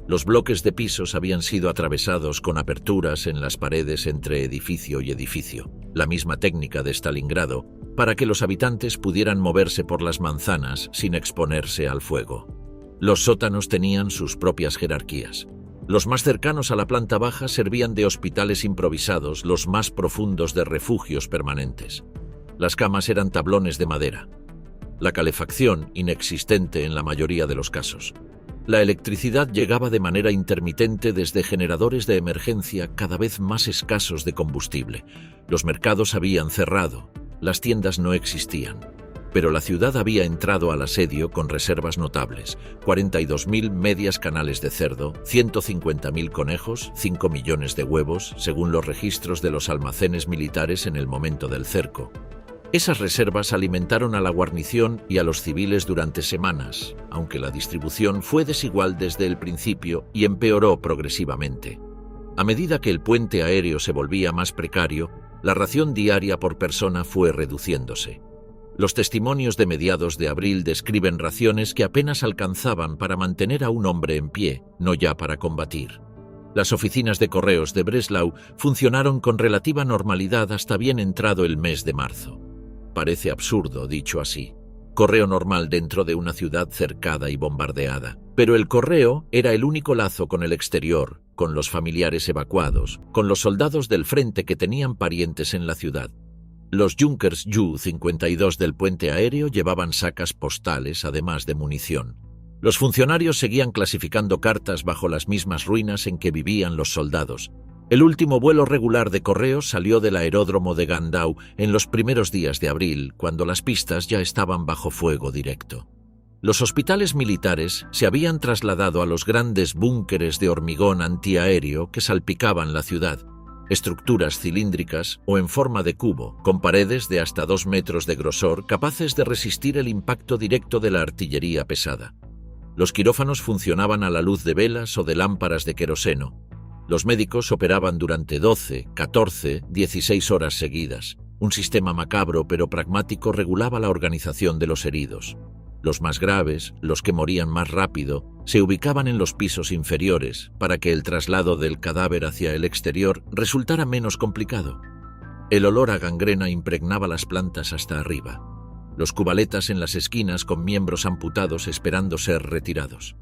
Los bloques de pisos habían sido atravesados con aperturas en las paredes entre edificio y edificio, la misma técnica de Stalingrado, para que los habitantes pudieran moverse por las manzanas sin exponerse al fuego. Los sótanos tenían sus propias jerarquías. Los más cercanos a la planta baja servían de hospitales improvisados, los más profundos de refugios permanentes. Las camas eran tablones de madera. La calefacción inexistente en la mayoría de los casos. La electricidad llegaba de manera intermitente desde generadores de emergencia cada vez más escasos de combustible. Los mercados habían cerrado, las tiendas no existían. Pero la ciudad había entrado al asedio con reservas notables: 42.000 medias canales de cerdo, 150.000 conejos, 5 millones de huevos, según los registros de los almacenes militares en el momento del cerco. Esas reservas alimentaron a la guarnición y a los civiles durante semanas, aunque la distribución fue desigual desde el principio y empeoró progresivamente. A medida que el puente aéreo se volvía más precario, la ración diaria por persona fue reduciéndose. Los testimonios de mediados de abril describen raciones que apenas alcanzaban para mantener a un hombre en pie, no ya para combatir. Las oficinas de correos de Breslau funcionaron con relativa normalidad hasta bien entrado el mes de marzo. Parece absurdo dicho así. Correo normal dentro de una ciudad cercada y bombardeada. Pero el correo era el único lazo con el exterior, con los familiares evacuados, con los soldados del frente que tenían parientes en la ciudad. Los Junkers Ju-52 del puente aéreo llevaban sacas postales, además de munición. Los funcionarios seguían clasificando cartas bajo las mismas ruinas en que vivían los soldados. El último vuelo regular de correos salió del aeródromo de Gandau en los primeros días de abril, cuando las pistas ya estaban bajo fuego directo. Los hospitales militares se habían trasladado a los grandes búnkeres de hormigón antiaéreo que salpicaban la ciudad, estructuras cilíndricas o en forma de cubo, con paredes de hasta 2 metros de grosor capaces de resistir el impacto directo de la artillería pesada. Los quirófanos funcionaban a la luz de velas o de lámparas de queroseno. Los médicos operaban durante 12, 14, 16 horas seguidas. Un sistema macabro pero pragmático regulaba la organización de los heridos. Los más graves, los que morían más rápido, se ubicaban en los pisos inferiores para que el traslado del cadáver hacia el exterior resultara menos complicado. El olor a gangrena impregnaba las plantas hasta arriba. los cubaletas en las esquinas con miembros amputados esperando ser retirados.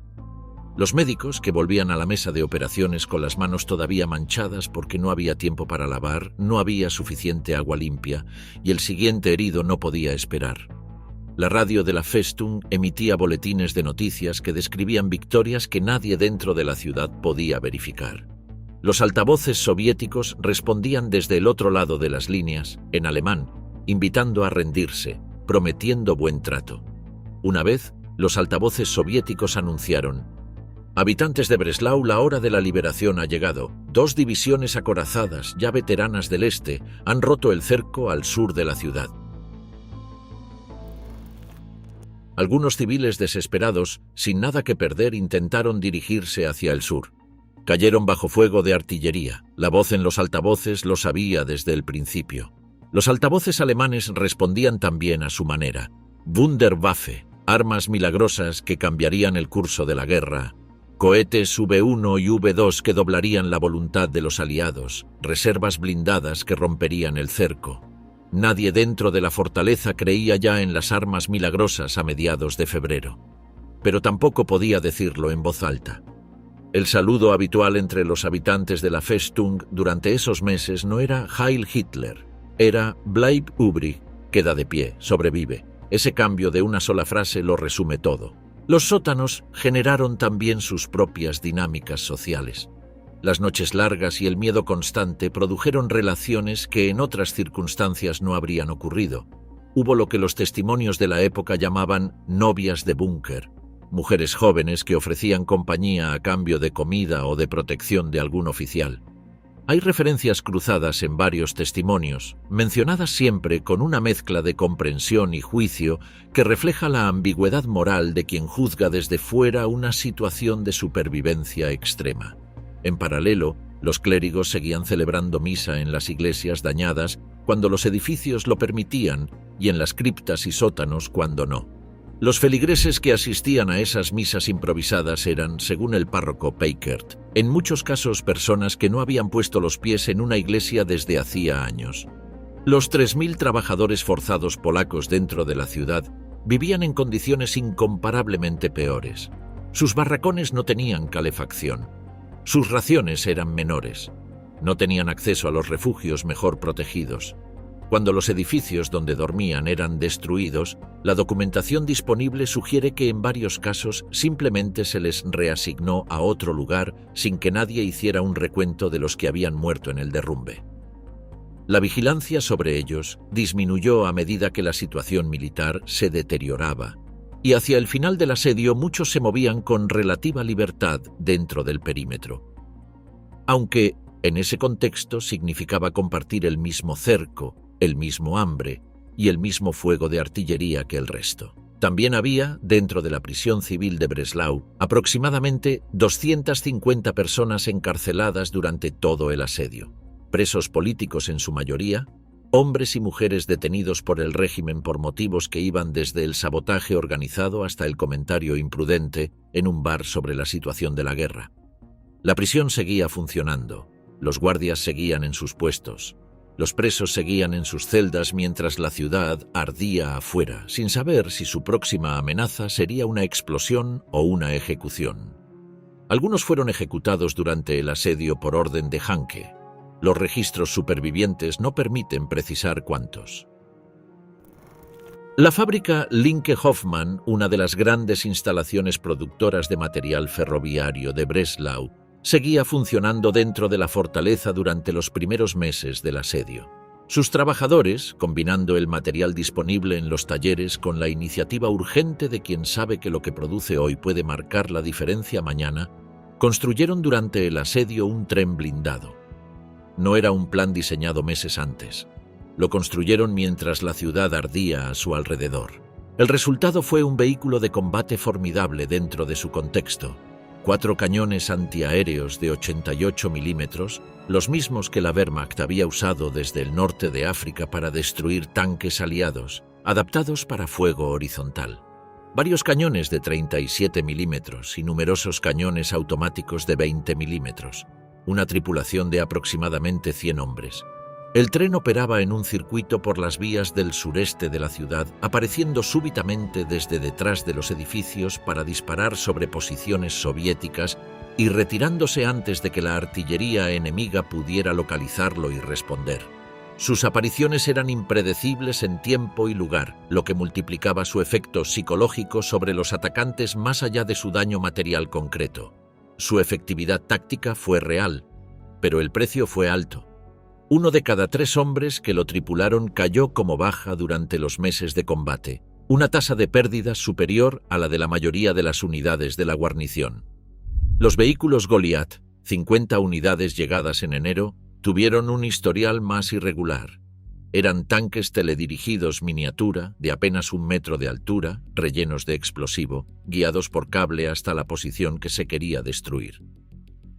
Los médicos que volvían a la mesa de operaciones con las manos todavía manchadas porque no había tiempo para lavar, no había suficiente agua limpia y el siguiente herido no podía esperar. La radio de la Festung emitía boletines de noticias que describían victorias que nadie dentro de la ciudad podía verificar. Los altavoces soviéticos respondían desde el otro lado de las líneas, en alemán, invitando a rendirse, prometiendo buen trato. Una vez, los altavoces soviéticos anunciaron: «Habitantes de Breslau, la hora de la liberación ha llegado. 2 divisiones acorazadas, ya veteranas del este, han roto el cerco al sur de la ciudad». Algunos civiles desesperados, sin nada que perder, intentaron dirigirse hacia el sur. Cayeron bajo fuego de artillería. La voz en los altavoces lo sabía desde el principio. Los altavoces alemanes respondían también a su manera. Wunderwaffe, armas milagrosas que cambiarían el curso de la guerra. Cohetes V1 y V2 que doblarían la voluntad de los aliados. Reservas blindadas que romperían el cerco. Nadie dentro de la fortaleza creía ya en las armas milagrosas a mediados de febrero. Pero tampoco podía decirlo en voz alta. El saludo habitual entre los habitantes de la Festung durante esos meses no era Heil Hitler, era Bleib übrig, queda de pie, sobrevive. Ese cambio de una sola frase lo resume todo. Los sótanos generaron también sus propias dinámicas sociales. Las noches largas y el miedo constante produjeron relaciones que en otras circunstancias no habrían ocurrido. Hubo lo que los testimonios de la época llamaban novias de búnker, mujeres jóvenes que ofrecían compañía a cambio de comida o de protección de algún oficial. Hay referencias cruzadas en varios testimonios, mencionadas siempre con una mezcla de comprensión y juicio que refleja la ambigüedad moral de quien juzga desde fuera una situación de supervivencia extrema. En paralelo, los clérigos seguían celebrando misa en las iglesias dañadas cuando los edificios lo permitían y en las criptas y sótanos cuando no. Los feligreses que asistían a esas misas improvisadas eran, según el párroco Peikert, en muchos casos personas que no habían puesto los pies en una iglesia desde hacía años. Los 3.000 trabajadores forzados polacos dentro de la ciudad vivían en condiciones incomparablemente peores. Sus barracones no tenían calefacción. Sus raciones eran menores. No tenían acceso a los refugios mejor protegidos. Cuando los edificios donde dormían eran destruidos, la documentación disponible sugiere que en varios casos simplemente se les reasignó a otro lugar sin que nadie hiciera un recuento de los que habían muerto en el derrumbe. La vigilancia sobre ellos disminuyó a medida que la situación militar se deterioraba, y hacia el final del asedio muchos se movían con relativa libertad dentro del perímetro. Aunque, en ese contexto, significaba compartir el mismo cerco, el mismo hambre y el mismo fuego de artillería que el resto. También había, dentro de la prisión civil de Breslau, aproximadamente 250 personas encarceladas durante todo el asedio. Presos políticos en su mayoría, hombres y mujeres detenidos por el régimen por motivos que iban desde el sabotaje organizado hasta el comentario imprudente en un bar sobre la situación de la guerra. La prisión seguía funcionando, los guardias seguían en sus puestos, los presos seguían en sus celdas mientras la ciudad ardía afuera, sin saber si su próxima amenaza sería una explosión o una ejecución. Algunos fueron ejecutados durante el asedio por orden de Hanke. Los registros supervivientes no permiten precisar cuántos. La fábrica Linke Hoffmann, una de las grandes instalaciones productoras de material ferroviario de Breslau, seguía funcionando dentro de la fortaleza durante los primeros meses del asedio. Sus trabajadores, combinando el material disponible en los talleres con la iniciativa urgente de quien sabe que lo que produce hoy puede marcar la diferencia mañana, construyeron durante el asedio un tren blindado. No era un plan diseñado meses antes. Lo construyeron mientras la ciudad ardía a su alrededor. El resultado fue un vehículo de combate formidable dentro de su contexto. 4 cañones antiaéreos de 88 milímetros, los mismos que la Wehrmacht había usado desde el norte de África para destruir tanques aliados, adaptados para fuego horizontal. Varios cañones de 37 milímetros y numerosos cañones automáticos de 20 milímetros. Una tripulación de aproximadamente 100 hombres. El tren operaba en un circuito por las vías del sureste de la ciudad, apareciendo súbitamente desde detrás de los edificios para disparar sobre posiciones soviéticas y retirándose antes de que la artillería enemiga pudiera localizarlo y responder. Sus apariciones eran impredecibles en tiempo y lugar, lo que multiplicaba su efecto psicológico sobre los atacantes más allá de su daño material concreto. Su efectividad táctica fue real, pero el precio fue alto. 1 de cada 3 hombres que lo tripularon cayó como baja durante los meses de combate, una tasa de pérdidas superior a la de la mayoría de las unidades de la guarnición. Los vehículos Goliath, 50 unidades llegadas en enero, tuvieron un historial más irregular. Eran tanques teledirigidos miniatura, de apenas 1 metro de altura, rellenos de explosivo, guiados por cable hasta la posición que se quería destruir.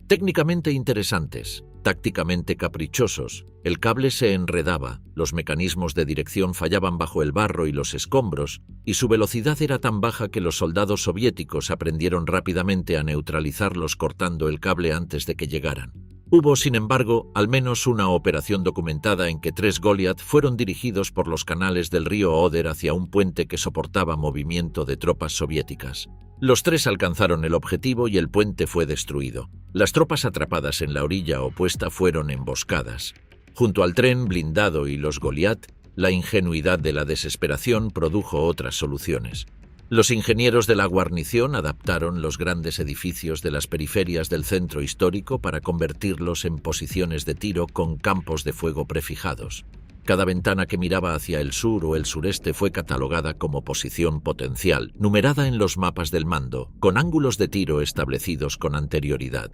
Técnicamente interesantes, tácticamente caprichosos, el cable se enredaba, los mecanismos de dirección fallaban bajo el barro y los escombros, y su velocidad era tan baja que los soldados soviéticos aprendieron rápidamente a neutralizarlos cortando el cable antes de que llegaran. Hubo, sin embargo, al menos una operación documentada en que 3 Goliath fueron dirigidos por los canales del río Oder hacia un puente que soportaba movimiento de tropas soviéticas. Los 3 alcanzaron el objetivo y el puente fue destruido. Las tropas atrapadas en la orilla opuesta fueron emboscadas. Junto al tren blindado y los Goliath, la ingenuidad de la desesperación produjo otras soluciones. Los ingenieros de la guarnición adaptaron los grandes edificios de las periferias del centro histórico para convertirlos en posiciones de tiro con campos de fuego prefijados. Cada ventana que miraba hacia el sur o el sureste fue catalogada como posición potencial, numerada en los mapas del mando, con ángulos de tiro establecidos con anterioridad.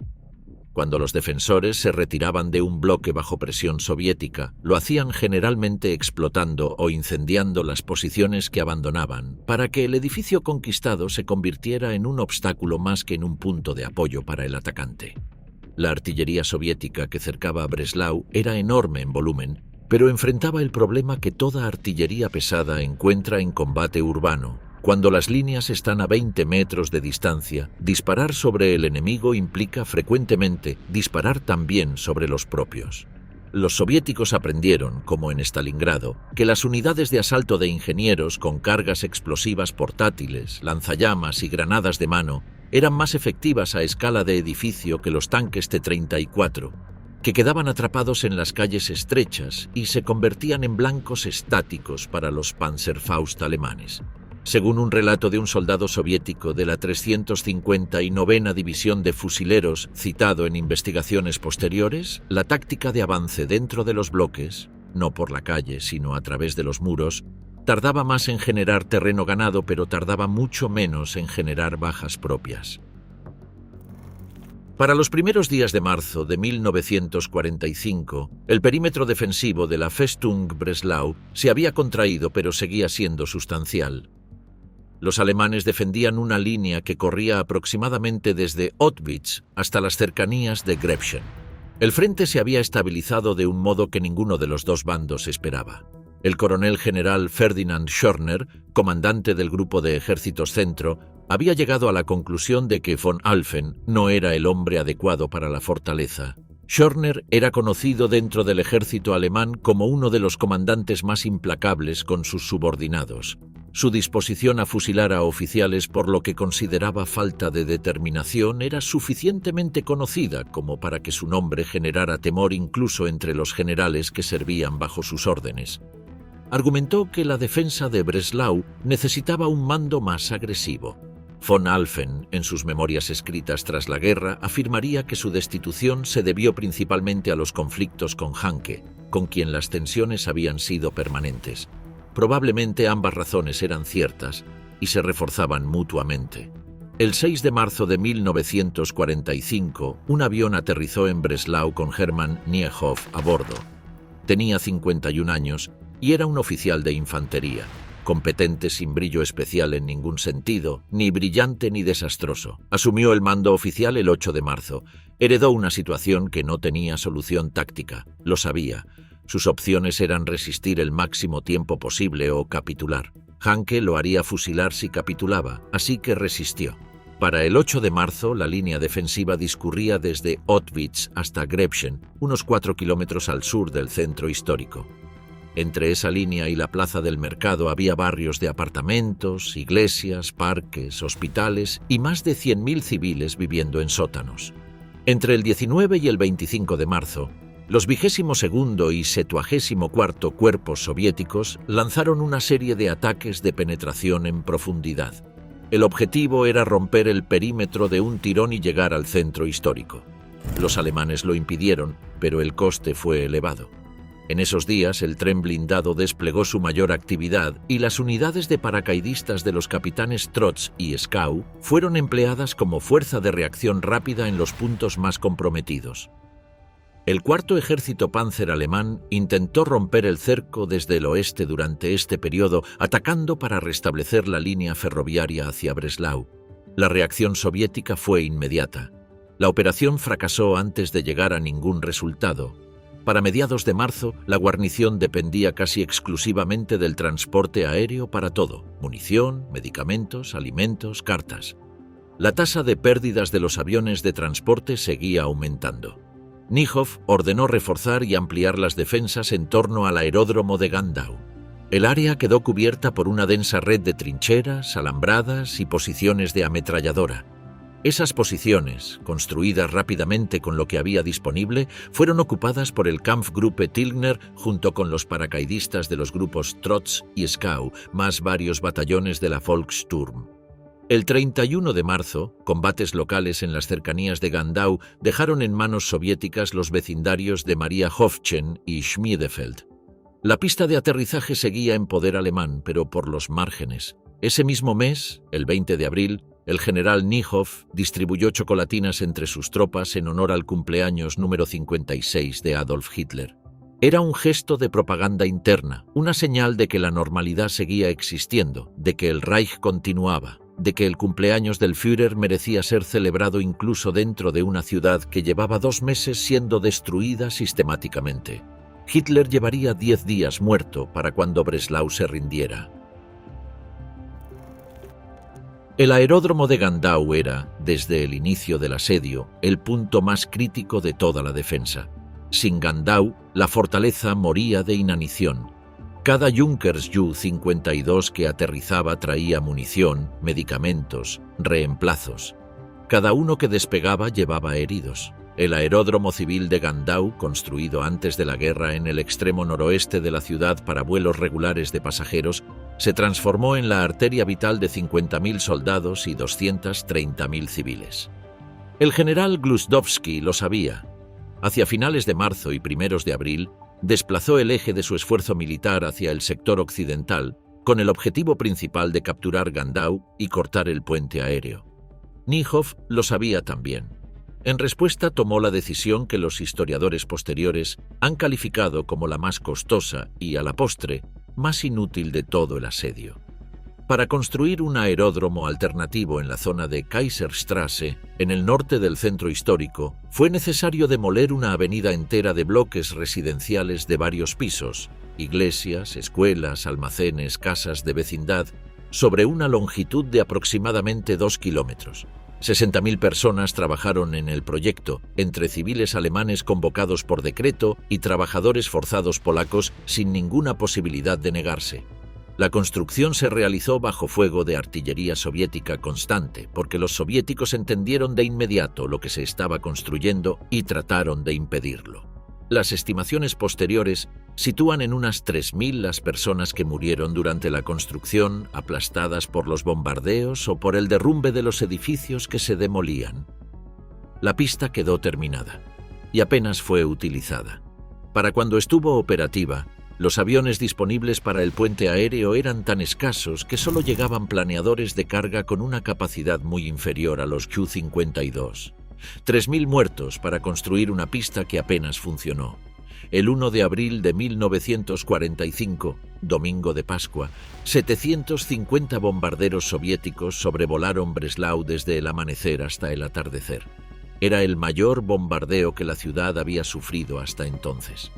Cuando los defensores se retiraban de un bloque bajo presión soviética, lo hacían generalmente explotando o incendiando las posiciones que abandonaban, para que el edificio conquistado se convirtiera en un obstáculo más que en un punto de apoyo para el atacante. La artillería soviética que cercaba a Breslau era enorme en volumen, pero enfrentaba el problema que toda artillería pesada encuentra en combate urbano. Cuando las líneas están a 20 metros de distancia, disparar sobre el enemigo implica frecuentemente disparar también sobre los propios. Los soviéticos aprendieron, como en Stalingrado, que las unidades de asalto de ingenieros con cargas explosivas portátiles, lanzallamas y granadas de mano eran más efectivas a escala de edificio que los tanques T-34, que quedaban atrapados en las calles estrechas y se convertían en blancos estáticos para los Panzerfaust alemanes. Según un relato de un soldado soviético de la 359ª División de Fusileros citado en investigaciones posteriores, la táctica de avance dentro de los bloques, no por la calle sino a través de los muros, tardaba más en generar terreno ganado, pero tardaba mucho menos en generar bajas propias. Para los primeros días de marzo de 1945, el perímetro defensivo de la Festung Breslau se había contraído, pero seguía siendo sustancial. Los alemanes defendían una línea que corría aproximadamente desde Auschwitz hasta las cercanías de Grebchen. El frente se había estabilizado de un modo que ninguno de los dos bandos esperaba. El coronel general Ferdinand Schörner, comandante del Grupo de Ejércitos Centro, había llegado a la conclusión de que von Alphen no era el hombre adecuado para la fortaleza. Schörner era conocido dentro del ejército alemán como uno de los comandantes más implacables con sus subordinados. Su disposición a fusilar a oficiales por lo que consideraba falta de determinación era suficientemente conocida como para que su nombre generara temor incluso entre los generales que servían bajo sus órdenes. Argumentó que la defensa de Breslau necesitaba un mando más agresivo. Von Alphen, en sus memorias escritas tras la guerra, afirmaría que su destitución se debió principalmente a los conflictos con Hanke, con quien las tensiones habían sido permanentes. Probablemente ambas razones eran ciertas y se reforzaban mutuamente. El 6 de marzo de 1945, un avión aterrizó en Breslau con Hermann Niehoff a bordo. Tenía 51 años y era un oficial de infantería, competente sin brillo especial en ningún sentido, ni brillante ni desastroso. Asumió el mando oficial el 8 de marzo. Heredó una situación que no tenía solución táctica, lo sabía. Sus opciones eran resistir el máximo tiempo posible o capitular. Hanke lo haría fusilar si capitulaba, así que resistió. Para el 8 de marzo, la línea defensiva discurría desde Auschwitz hasta Grebchen, unos 4 kilómetros al sur del centro histórico. Entre esa línea y la plaza del mercado había barrios de apartamentos, iglesias, parques, hospitales y más de 100.000 civiles viviendo en sótanos. Entre el 19 y el 25 de marzo, los 22º y 74º cuerpos soviéticos lanzaron una serie de ataques de penetración en profundidad. El objetivo era romper el perímetro de un tirón y llegar al centro histórico. Los alemanes lo impidieron, pero el coste fue elevado. En esos días, el tren blindado desplegó su mayor actividad y las unidades de paracaidistas de los capitanes Trotz y Schau fueron empleadas como fuerza de reacción rápida en los puntos más comprometidos. El cuarto ejército Panzer alemán intentó romper el cerco desde el oeste durante este periodo, atacando para restablecer la línea ferroviaria hacia Breslau. La reacción soviética fue inmediata. La operación fracasó antes de llegar a ningún resultado. Para mediados de marzo, la guarnición dependía casi exclusivamente del transporte aéreo para todo: munición, medicamentos, alimentos, cartas. La tasa de pérdidas de los aviones de transporte seguía aumentando. Niehoff ordenó reforzar y ampliar las defensas en torno al aeródromo de Gandau. El área quedó cubierta por una densa red de trincheras, alambradas y posiciones de ametralladora. Esas posiciones, construidas rápidamente con lo que había disponible, fueron ocupadas por el Kampfgruppe Tilgner junto con los paracaidistas de los grupos Trotz y Schau, más varios batallones de la Volkssturm. El 31 de marzo, combates locales en las cercanías de Gandau dejaron en manos soviéticas los vecindarios de Mariahofchen y Schmiedefeld. La pista de aterrizaje seguía en poder alemán, pero por los márgenes. Ese mismo mes, el 20 de abril, el general Niehoff distribuyó chocolatinas entre sus tropas en honor al cumpleaños número 56 de Adolf Hitler. Era un gesto de propaganda interna, una señal de que la normalidad seguía existiendo, de que el Reich continuaba, de que el cumpleaños del Führer merecía ser celebrado incluso dentro de una ciudad que llevaba 2 meses siendo destruida sistemáticamente. Hitler llevaría 10 días muerto para cuando Breslau se rindiera. El aeródromo de Gandau era, desde el inicio del asedio, el punto más crítico de toda la defensa. Sin Gandau, la fortaleza moría de inanición. Cada Junkers Ju-52 que aterrizaba traía munición, medicamentos, reemplazos. Cada uno que despegaba llevaba heridos. El aeródromo civil de Gandau, construido antes de la guerra en el extremo noroeste de la ciudad para vuelos regulares de pasajeros, se transformó en la arteria vital de 50.000 soldados y 230.000 civiles. El general Glusdowski lo sabía. Hacia finales de marzo y primeros de abril, desplazó el eje de su esfuerzo militar hacia el sector occidental, con el objetivo principal de capturar Gandau y cortar el puente aéreo. Niehoff lo sabía también. En respuesta tomó la decisión que los historiadores posteriores han calificado como la más costosa y, a la postre, más inútil de todo el asedio. Para construir un aeródromo alternativo en la zona de Kaiserstraße, en el norte del centro histórico, fue necesario demoler una avenida entera de bloques residenciales de varios pisos, iglesias, escuelas, almacenes, casas de vecindad, sobre una longitud de aproximadamente 2 kilómetros. 60.000 personas trabajaron en el proyecto, entre civiles alemanes convocados por decreto y trabajadores forzados polacos sin ninguna posibilidad de negarse. La construcción se realizó bajo fuego de artillería soviética constante, porque los soviéticos entendieron de inmediato lo que se estaba construyendo y trataron de impedirlo. Las estimaciones posteriores sitúan en unas 3.000 las personas que murieron durante la construcción, aplastadas por los bombardeos o por el derrumbe de los edificios que se demolían. La pista quedó terminada y apenas fue utilizada. Para cuando estuvo operativa, los aviones disponibles para el puente aéreo eran tan escasos que solo llegaban planeadores de carga con una capacidad muy inferior a los Ju-52. 3.000 muertos para construir una pista que apenas funcionó. El 1 de abril de 1945, domingo de Pascua, 750 bombarderos soviéticos sobrevolaron Breslau desde el amanecer hasta el atardecer. Era el mayor bombardeo que la ciudad había sufrido hasta entonces.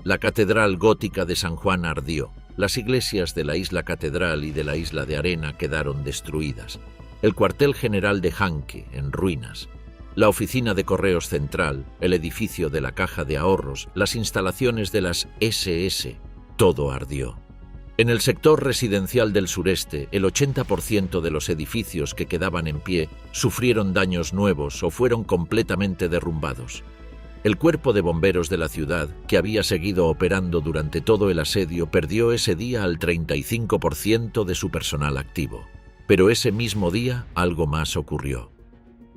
La catedral gótica de San Juan ardió. Las iglesias de la isla Catedral y de la isla de Arena quedaron destruidas. el cuartel general de Hanke, en ruinas, la oficina de correos central, el edificio de la caja de ahorros, las instalaciones de las SS, todo ardió. En el sector residencial del sureste, el 80% de los edificios que quedaban en pie sufrieron daños nuevos o fueron completamente derrumbados. El cuerpo de bomberos de la ciudad, que había seguido operando durante todo el asedio, perdió ese día al 35% de su personal activo. Pero ese mismo día algo más ocurrió.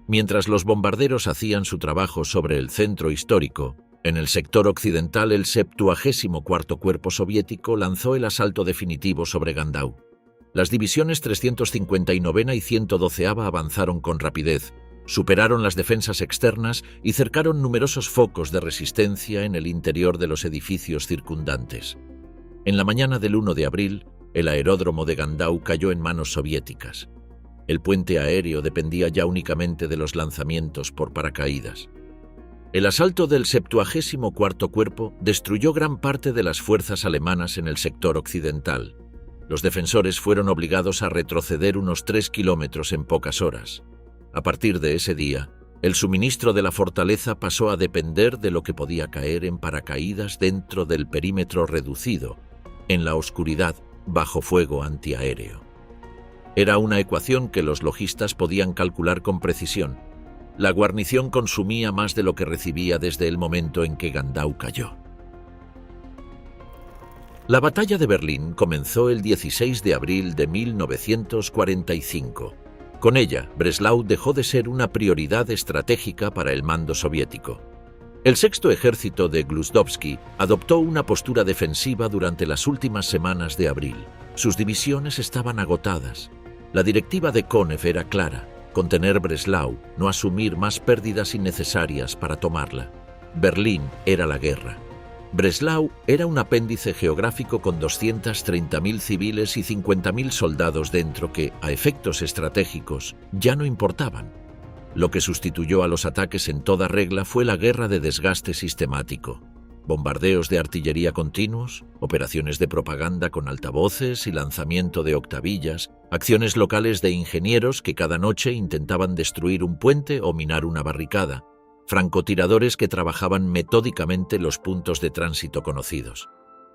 Mientras los bombarderos hacían su trabajo sobre el centro histórico, en el sector occidental el 74º Cuerpo Soviético lanzó el asalto definitivo sobre Gandau. Las divisiones 359 y 112 avanzaron con rapidez, superaron las defensas externas y cercaron numerosos focos de resistencia en el interior de los edificios circundantes. En la mañana del 1 de abril, el aeródromo de Gandau cayó en manos soviéticas. El puente aéreo dependía ya únicamente de los lanzamientos por paracaídas. El asalto del 74º Cuerpo destruyó gran parte de las fuerzas alemanas en el sector occidental. Los defensores fueron obligados a retroceder unos 3 kilómetros en pocas horas. A partir de ese día, el suministro de la fortaleza pasó a depender de lo que podía caer en paracaídas dentro del perímetro reducido, en la oscuridad, bajo fuego antiaéreo. Era una ecuación que los logistas podían calcular con precisión. La guarnición consumía más de lo que recibía desde el momento en que Gandau cayó. La batalla de Berlín comenzó el 16 de abril de 1945. Con ella, Breslau dejó de ser una prioridad estratégica para el mando soviético. El sexto ejército de Gluzdovsky adoptó una postura defensiva durante las últimas semanas de abril. Sus divisiones estaban agotadas. La directiva de Konev era clara: contener Breslau, no asumir más pérdidas innecesarias para tomarla. Berlín era la guerra. Breslau era un apéndice geográfico con 230.000 civiles y 50.000 soldados dentro que, a efectos estratégicos, ya no importaban. Lo que sustituyó a los ataques en toda regla fue la guerra de desgaste sistemático. Bombardeos de artillería continuos, operaciones de propaganda con altavoces y lanzamiento de octavillas, acciones locales de ingenieros que cada noche intentaban destruir un puente o minar una barricada, francotiradores que trabajaban metódicamente los puntos de tránsito conocidos.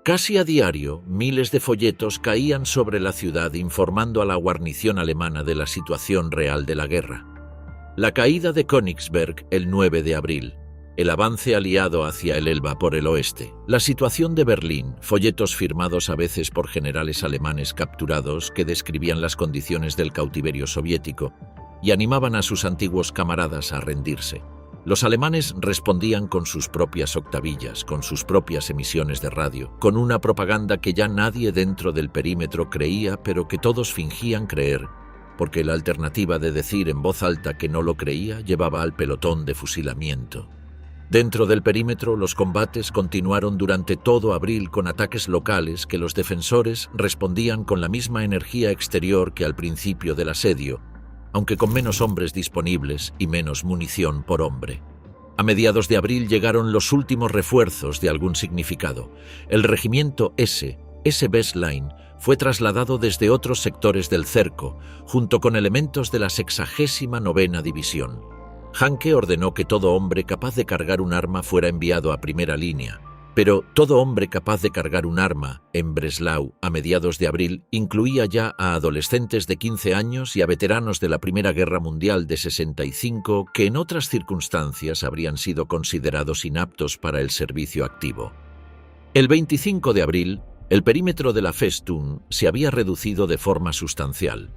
Casi a diario, miles de folletos caían sobre la ciudad informando a la guarnición alemana de la situación real de la guerra. La caída de Königsberg el 9 de abril, el avance aliado hacia el Elba por el oeste, la situación de Berlín, folletos firmados a veces por generales alemanes capturados que describían las condiciones del cautiverio soviético y animaban a sus antiguos camaradas a rendirse. Los alemanes respondían con sus propias octavillas, con sus propias emisiones de radio, con una propaganda que ya nadie dentro del perímetro creía, pero que todos fingían creer, porque la alternativa de decir en voz alta que no lo creía llevaba al pelotón de fusilamiento. Dentro del perímetro, los combates continuaron durante todo abril con ataques locales que los defensores respondían con la misma energía exterior que al principio del asedio, aunque con menos hombres disponibles y menos munición por hombre. A mediados de abril llegaron los últimos refuerzos de algún significado. El regimiento S. Westline, fue trasladado desde otros sectores del cerco, junto con elementos de la 69ª División. Hanke ordenó que todo hombre capaz de cargar un arma fuera enviado a primera línea, pero todo hombre capaz de cargar un arma en Breslau a mediados de abril incluía ya a adolescentes de 15 años y a veteranos de la Primera Guerra Mundial de 65 que en otras circunstancias habrían sido considerados inaptos para el servicio activo. El 25 de abril, el perímetro de la Festung se había reducido de forma sustancial.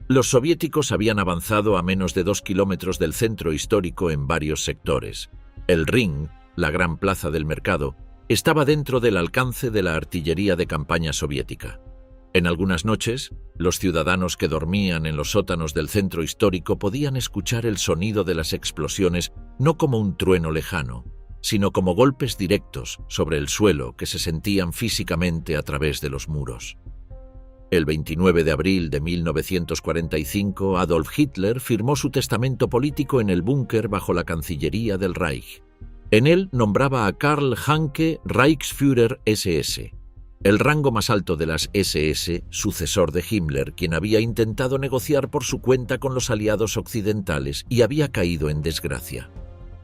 Los soviéticos habían avanzado a menos de 2 kilómetros del centro histórico en varios sectores. El Ring, la gran plaza del mercado, estaba dentro del alcance de la artillería de campaña soviética. En algunas noches, los ciudadanos que dormían en los sótanos del centro histórico podían escuchar el sonido de las explosiones no como un trueno lejano, sino como golpes directos sobre el suelo que se sentían físicamente a través de los muros. El 29 de abril de 1945, Adolf Hitler firmó su testamento político en el búnker bajo la Cancillería del Reich. En él nombraba a Karl Hanke Reichsführer SS. el rango más alto de las SS, sucesor de Himmler, quien había intentado negociar por su cuenta con los aliados occidentales y había caído en desgracia.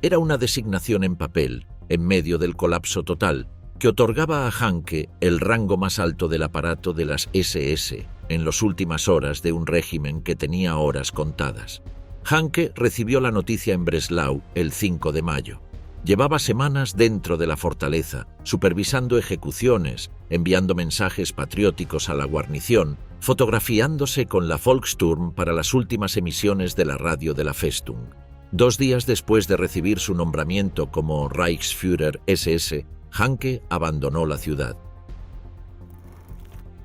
Era una designación en papel, en medio del colapso total, que otorgaba a Hanke el rango más alto del aparato de las SS en las últimas horas de un régimen que tenía horas contadas. Hanke recibió la noticia en Breslau el 5 de mayo. Llevaba semanas dentro de la fortaleza, supervisando ejecuciones, enviando mensajes patrióticos a la guarnición, fotografiándose con la Volkssturm para las últimas emisiones de la radio de la Festung. 2 días después de recibir su nombramiento como Reichsführer SS, Hanke abandonó la ciudad.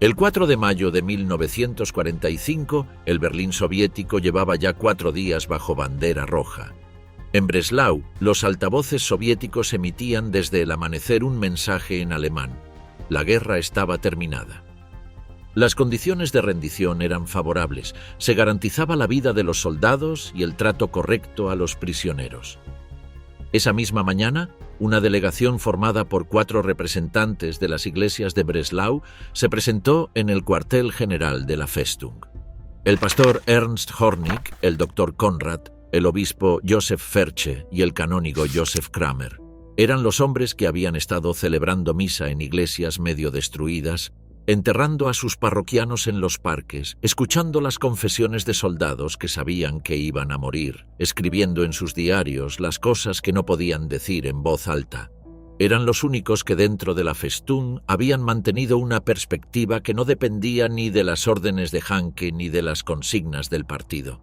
El 4 de mayo de 1945, el Berlín soviético llevaba ya 4 días bajo bandera roja. En Breslau, los altavoces soviéticos emitían desde el amanecer un mensaje en alemán. La guerra estaba terminada. Las condiciones de rendición eran favorables. Se garantizaba la vida de los soldados y el trato correcto a los prisioneros. Esa misma mañana, una delegación formada por 4 representantes de las iglesias de Breslau se presentó en el cuartel general de la Festung. El pastor Ernst Hornig, el doctor Konrad, el obispo Josef Ferche y el canónigo Josef Kramer eran los hombres que habían estado celebrando misa en iglesias medio destruidas, enterrando a sus parroquianos en los parques, escuchando las confesiones de soldados que sabían que iban a morir, escribiendo en sus diarios las cosas que no podían decir en voz alta. Eran los únicos que dentro de la Festung habían mantenido una perspectiva que no dependía ni de las órdenes de Hanke ni de las consignas del partido.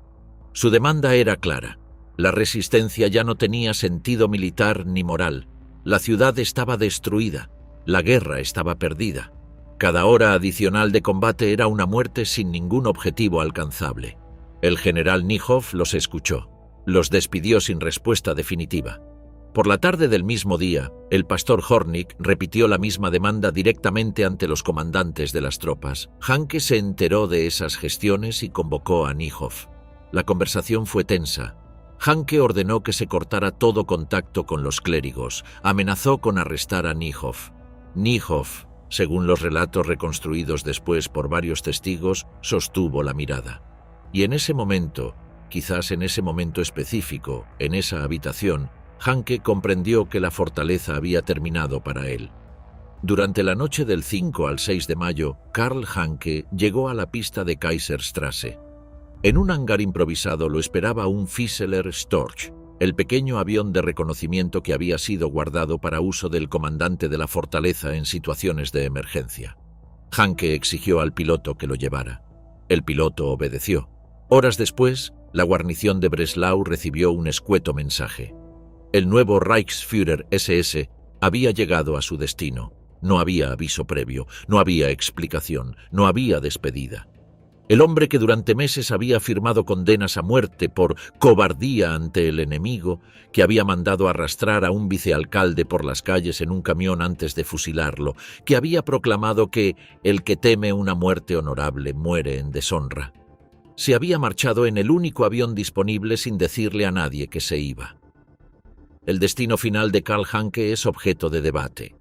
Su demanda era clara. La resistencia ya no tenía sentido militar ni moral. La ciudad estaba destruida. La guerra estaba perdida. Cada hora adicional de combate era una muerte sin ningún objetivo alcanzable. El general Niehoff los escuchó. Los despidió sin respuesta definitiva. Por la tarde del mismo día, el pastor Hornig repitió la misma demanda directamente ante los comandantes de las tropas. Hanke se enteró de esas gestiones y convocó a Niehoff. La conversación fue tensa. Hanke ordenó que se cortara todo contacto con los clérigos. Amenazó con arrestar a Niehoff. Niehoff, según los relatos reconstruidos después por varios testigos, sostuvo la mirada. Y en ese momento, quizás en ese momento específico, en esa habitación, Hanke comprendió que la fortaleza había terminado para él. Durante la noche del 5 al 6 de mayo, Karl Hanke llegó a la pista de Kaiserstraße. En un hangar improvisado lo esperaba un Fieseler Storch, el pequeño avión de reconocimiento que había sido guardado para uso del comandante de la fortaleza en situaciones de emergencia. Hanke exigió al piloto que lo llevara. El piloto obedeció. Horas después, la guarnición de Breslau recibió un escueto mensaje. El nuevo Reichsführer SS había llegado a su destino. No había aviso previo, no había explicación, no había despedida. El hombre que durante meses había firmado condenas a muerte por cobardía ante el enemigo, que había mandado arrastrar a un vicealcalde por las calles en un camión antes de fusilarlo, que había proclamado que el que teme una muerte honorable muere en deshonra. Se había marchado en el único avión disponible sin decirle a nadie que se iba. El destino final de Karl Hanke es objeto de debate.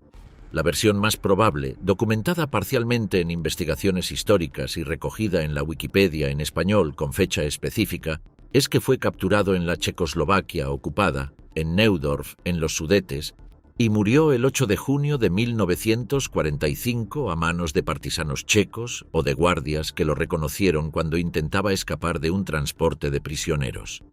La versión más probable, documentada parcialmente en investigaciones históricas y recogida en la Wikipedia en español con fecha específica, es que fue capturado en la Checoslovaquia ocupada, en Neudorf, en los Sudetes, y murió el 8 de junio de 1945 a manos de partisanos checos o de guardias que lo reconocieron cuando intentaba escapar de un transporte de prisioneros.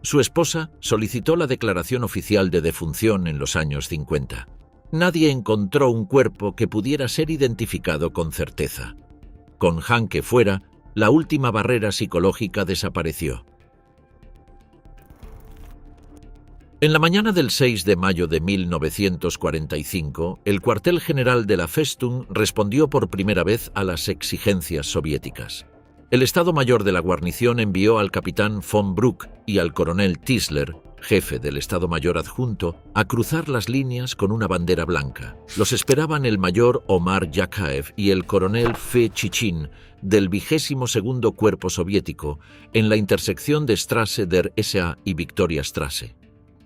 Su esposa solicitó la declaración oficial de defunción en los años 50. Nadie encontró un cuerpo que pudiera ser identificado con certeza. Con Hanke fuera, la última barrera psicológica desapareció. En la mañana del 6 de mayo de 1945, el cuartel general de la Festung respondió por primera vez a las exigencias soviéticas. El Estado Mayor de la guarnición envió al capitán von Bruck y al coronel Tisler, jefe del Estado Mayor adjunto, a cruzar las líneas con una bandera blanca. Los esperaban el mayor Omar Yakaev y el coronel Fe Chichin del 22º Cuerpo Soviético en la intersección de Strasse der SA y Victoria Strasse.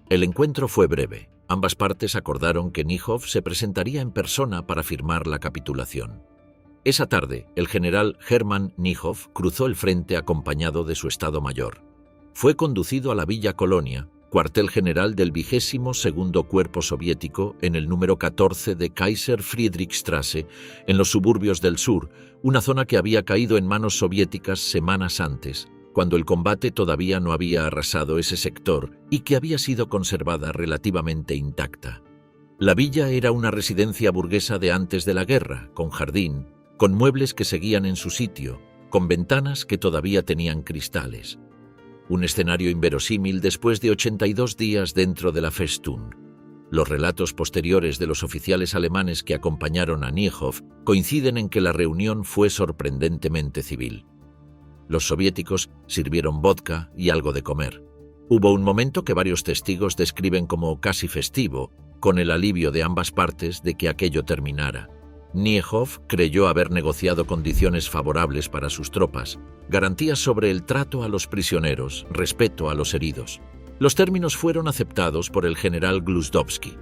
El encuentro fue breve. Ambas partes acordaron que Niehoff se presentaría en persona para firmar la capitulación. Esa tarde, el general Hermann Niehoff cruzó el frente acompañado de su Estado Mayor. Fue conducido a la Villa Colonia, cuartel general del 22º Cuerpo Soviético en el número 14 de Kaiser Friedrichstraße, en los suburbios del sur, una zona que había caído en manos soviéticas semanas antes, cuando el combate todavía no había arrasado ese sector y que había sido conservada relativamente intacta. La villa era una residencia burguesa de antes de la guerra, con jardín, con muebles que seguían en su sitio, con ventanas que todavía tenían cristales. Un escenario inverosímil después de 82 días dentro de la Festung. Los relatos posteriores de los oficiales alemanes que acompañaron a Niehoff coinciden en que la reunión fue sorprendentemente civil. Los soviéticos sirvieron vodka y algo de comer. Hubo un momento que varios testigos describen como casi festivo, con el alivio de ambas partes de que aquello terminara. Niehoff creyó haber negociado condiciones favorables para sus tropas, garantías sobre el trato a los prisioneros, respeto a los heridos. Los términos fueron aceptados por el general Gluzdovsky.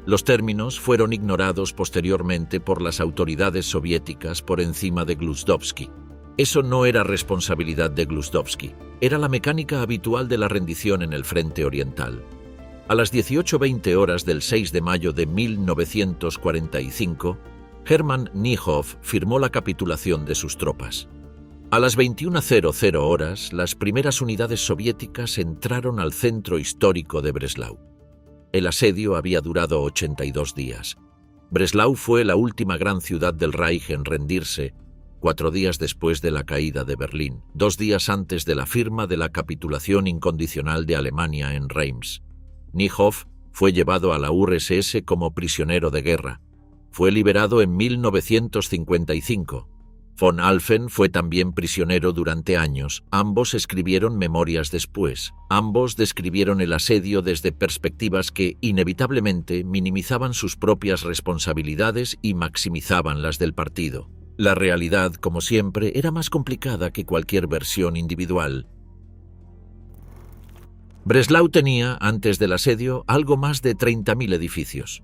Los términos fueron ignorados posteriormente por las autoridades soviéticas por encima de Gluzdovsky. Eso no era responsabilidad de Gluzdovsky, era la mecánica habitual de la rendición en el frente oriental. A las 18:20 horas del 6 de mayo de 1945, Hermann Niehoff firmó la capitulación de sus tropas. A las 21:00 horas, las primeras unidades soviéticas entraron al centro histórico de Breslau. El asedio había durado 82 días. Breslau fue la última gran ciudad del Reich en rendirse, 4 días después de la caída de Berlín, 2 días antes de la firma de la capitulación incondicional de Alemania en Reims. Niehoff fue llevado a la URSS como prisionero de guerra. Fue liberado en 1955. Von Alphen fue también prisionero durante años. Ambos escribieron memorias después. Ambos describieron el asedio desde perspectivas que, inevitablemente, minimizaban sus propias responsabilidades y maximizaban las del partido. La realidad, como siempre, era más complicada que cualquier versión individual. Breslau tenía, antes del asedio, algo más de 30.000 edificios.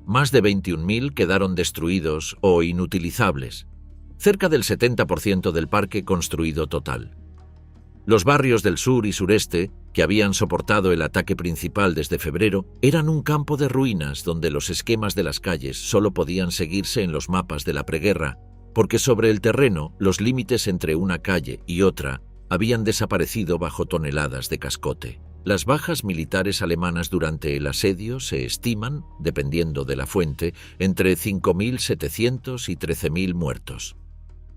Más de 21.000 quedaron destruidos o inutilizables. Cerca del 70% del parque construido total. Los barrios del sur y sureste, que habían soportado el ataque principal desde febrero, eran un campo de ruinas donde los esquemas de las calles solo podían seguirse en los mapas de la preguerra, porque sobre el terreno los límites entre una calle y otra habían desaparecido bajo toneladas de cascote. Las bajas militares alemanas durante el asedio se estiman, dependiendo de la fuente, entre 5.700 y 13.000 muertos.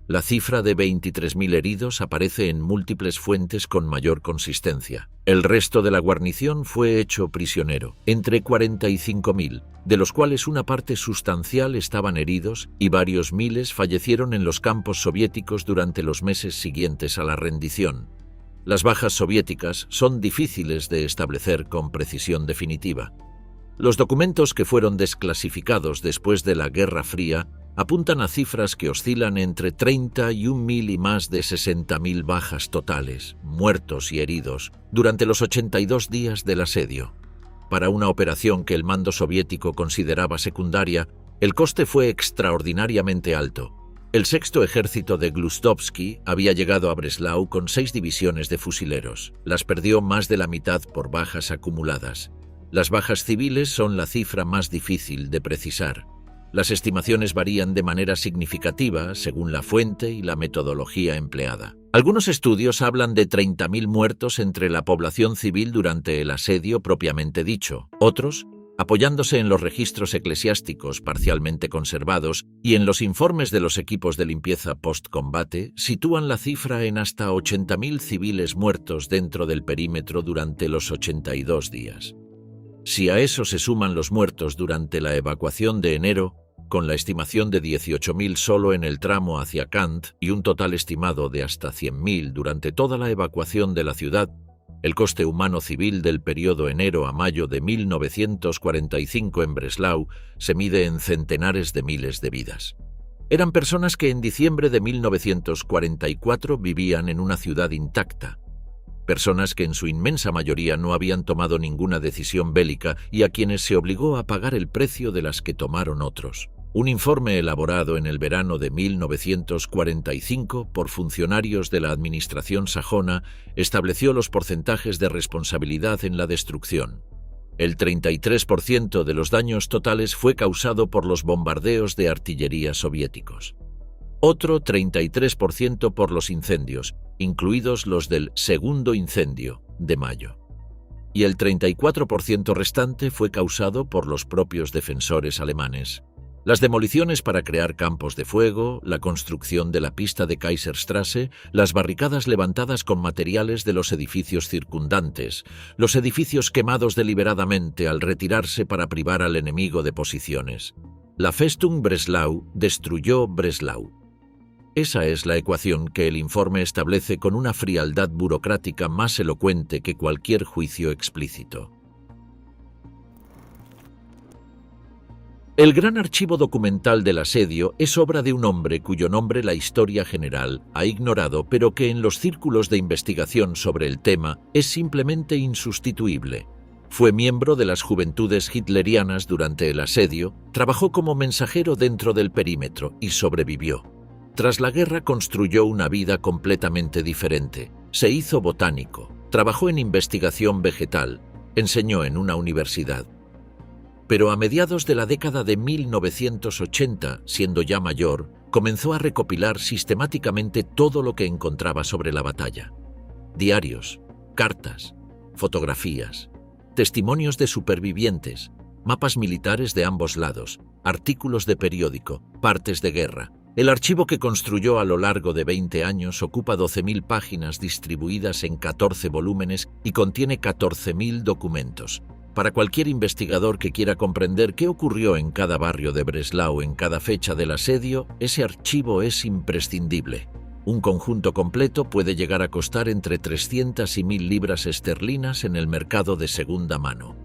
La cifra de 23.000 heridos aparece en múltiples fuentes con mayor consistencia. El resto de la guarnición fue hecho prisionero, entre 45.000, de los cuales una parte sustancial estaban heridos y varios miles fallecieron en los campos soviéticos durante los meses siguientes a la rendición. Las bajas soviéticas son difíciles de establecer con precisión definitiva. Los documentos que fueron desclasificados después de la Guerra Fría apuntan a cifras que oscilan entre 31.000 y más de 60.000 bajas totales, muertos y heridos, durante los 82 días del asedio. Para una operación que el mando soviético consideraba secundaria, el coste fue extraordinariamente alto. El sexto ejército de Gluzdovsky había llegado a Breslau con 6 divisiones de fusileros. Las perdió más de la mitad por bajas acumuladas. Las bajas civiles son la cifra más difícil de precisar. Las estimaciones varían de manera significativa según la fuente y la metodología empleada. Algunos estudios hablan de 30.000 muertos entre la población civil durante el asedio propiamente dicho. Otros, apoyándose en los registros eclesiásticos parcialmente conservados y en los informes de los equipos de limpieza post-combate, sitúan la cifra en hasta 80.000 civiles muertos dentro del perímetro durante los 82 días. Si a eso se suman los muertos durante la evacuación de enero, con la estimación de 18.000 solo en el tramo hacia Kant y un total estimado de hasta 100.000 durante toda la evacuación de la ciudad, el coste humano civil del periodo enero a mayo de 1945 en Breslau se mide en centenares de miles de vidas. Eran personas que en diciembre de 1944 vivían en una ciudad intacta. personas que en su inmensa mayoría no habían tomado ninguna decisión bélica y a quienes se obligó a pagar el precio de las que tomaron otros. Un informe elaborado en el verano de 1945 por funcionarios de la administración sajona estableció los porcentajes de responsabilidad en la destrucción. El 33% de los daños totales fue causado por los bombardeos de artillería soviéticos. Otro 33% por los incendios, incluidos los del segundo incendio de mayo. Y el 34% restante fue causado por los propios defensores alemanes. Las demoliciones para crear campos de fuego, la construcción de la pista de Kaiserstraße, las barricadas levantadas con materiales de los edificios circundantes, los edificios quemados deliberadamente al retirarse para privar al enemigo de posiciones. La Festung Breslau destruyó Breslau. Esa es la ecuación que el informe establece con una frialdad burocrática más elocuente que cualquier juicio explícito. El gran archivo documental del asedio es obra de un hombre cuyo nombre la historia general ha ignorado, pero que en los círculos de investigación sobre el tema es simplemente insustituible. Fue miembro de las juventudes hitlerianas durante el asedio, trabajó como mensajero dentro del perímetro y sobrevivió. Tras la guerra construyó una vida completamente diferente. Se hizo botánico, trabajó en investigación vegetal, enseñó en una universidad. Pero a mediados de la década de 1980, siendo ya mayor, comenzó a recopilar sistemáticamente todo lo que encontraba sobre la batalla. Diarios, cartas, fotografías, testimonios de supervivientes, mapas militares de ambos lados, artículos de periódico, partes de guerra. El archivo que construyó a lo largo de 20 años ocupa 12.000 páginas distribuidas en 14 volúmenes y contiene 14.000 documentos. Para cualquier investigador que quiera comprender qué ocurrió en cada barrio de Breslau en cada fecha del asedio, ese archivo es imprescindible. Un conjunto completo puede llegar a costar entre 300 y 1.000 libras esterlinas en el mercado de segunda mano.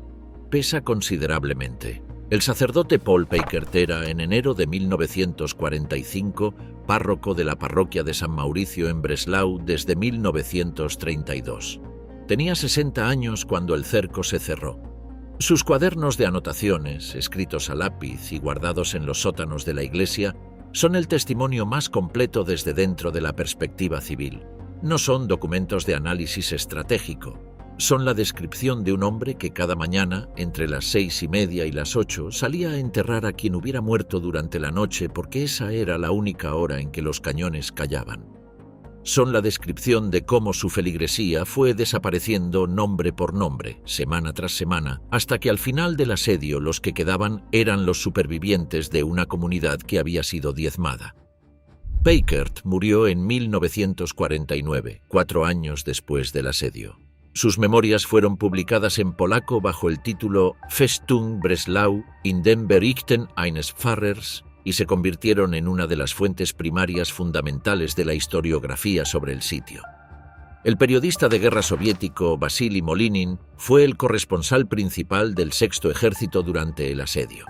Pesa considerablemente. El sacerdote Paul Peikert era, en enero de 1945, párroco de la parroquia de San Mauricio en Breslau desde 1932. Tenía 60 años cuando el cerco se cerró. Sus cuadernos de anotaciones, escritos a lápiz y guardados en los sótanos de la iglesia, son el testimonio más completo desde dentro de la perspectiva civil. No son documentos de análisis estratégico. Son la descripción de un hombre que cada mañana, entre las 6:30 y las 8, salía a enterrar a quien hubiera muerto durante la noche porque esa era la única hora en que los cañones callaban. Son la descripción de cómo su feligresía fue desapareciendo nombre por nombre, semana tras semana, hasta que al final del asedio los que quedaban eran los supervivientes de una comunidad que había sido diezmada. Peikert murió en 1949, 4 años después del asedio. Sus memorias fueron publicadas en polaco bajo el título Festung Breslau in den Berichten eines Pfarrers y se convirtieron en una de las fuentes primarias fundamentales de la historiografía sobre el sitio. El periodista de guerra soviético Vasily Molinin fue el corresponsal principal del Sexto Ejército durante el asedio.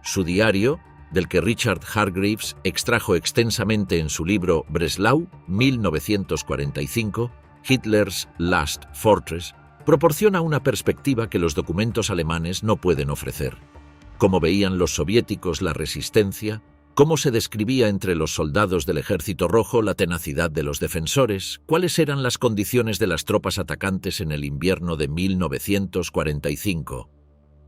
Su diario, del que Richard Hargreaves extrajo extensamente en su libro Breslau, 1945, Hitler's Last Fortress, proporciona una perspectiva que los documentos alemanes no pueden ofrecer. Cómo veían los soviéticos la resistencia, cómo se describía entre los soldados del Ejército Rojo la tenacidad de los defensores, cuáles eran las condiciones de las tropas atacantes en el invierno de 1945.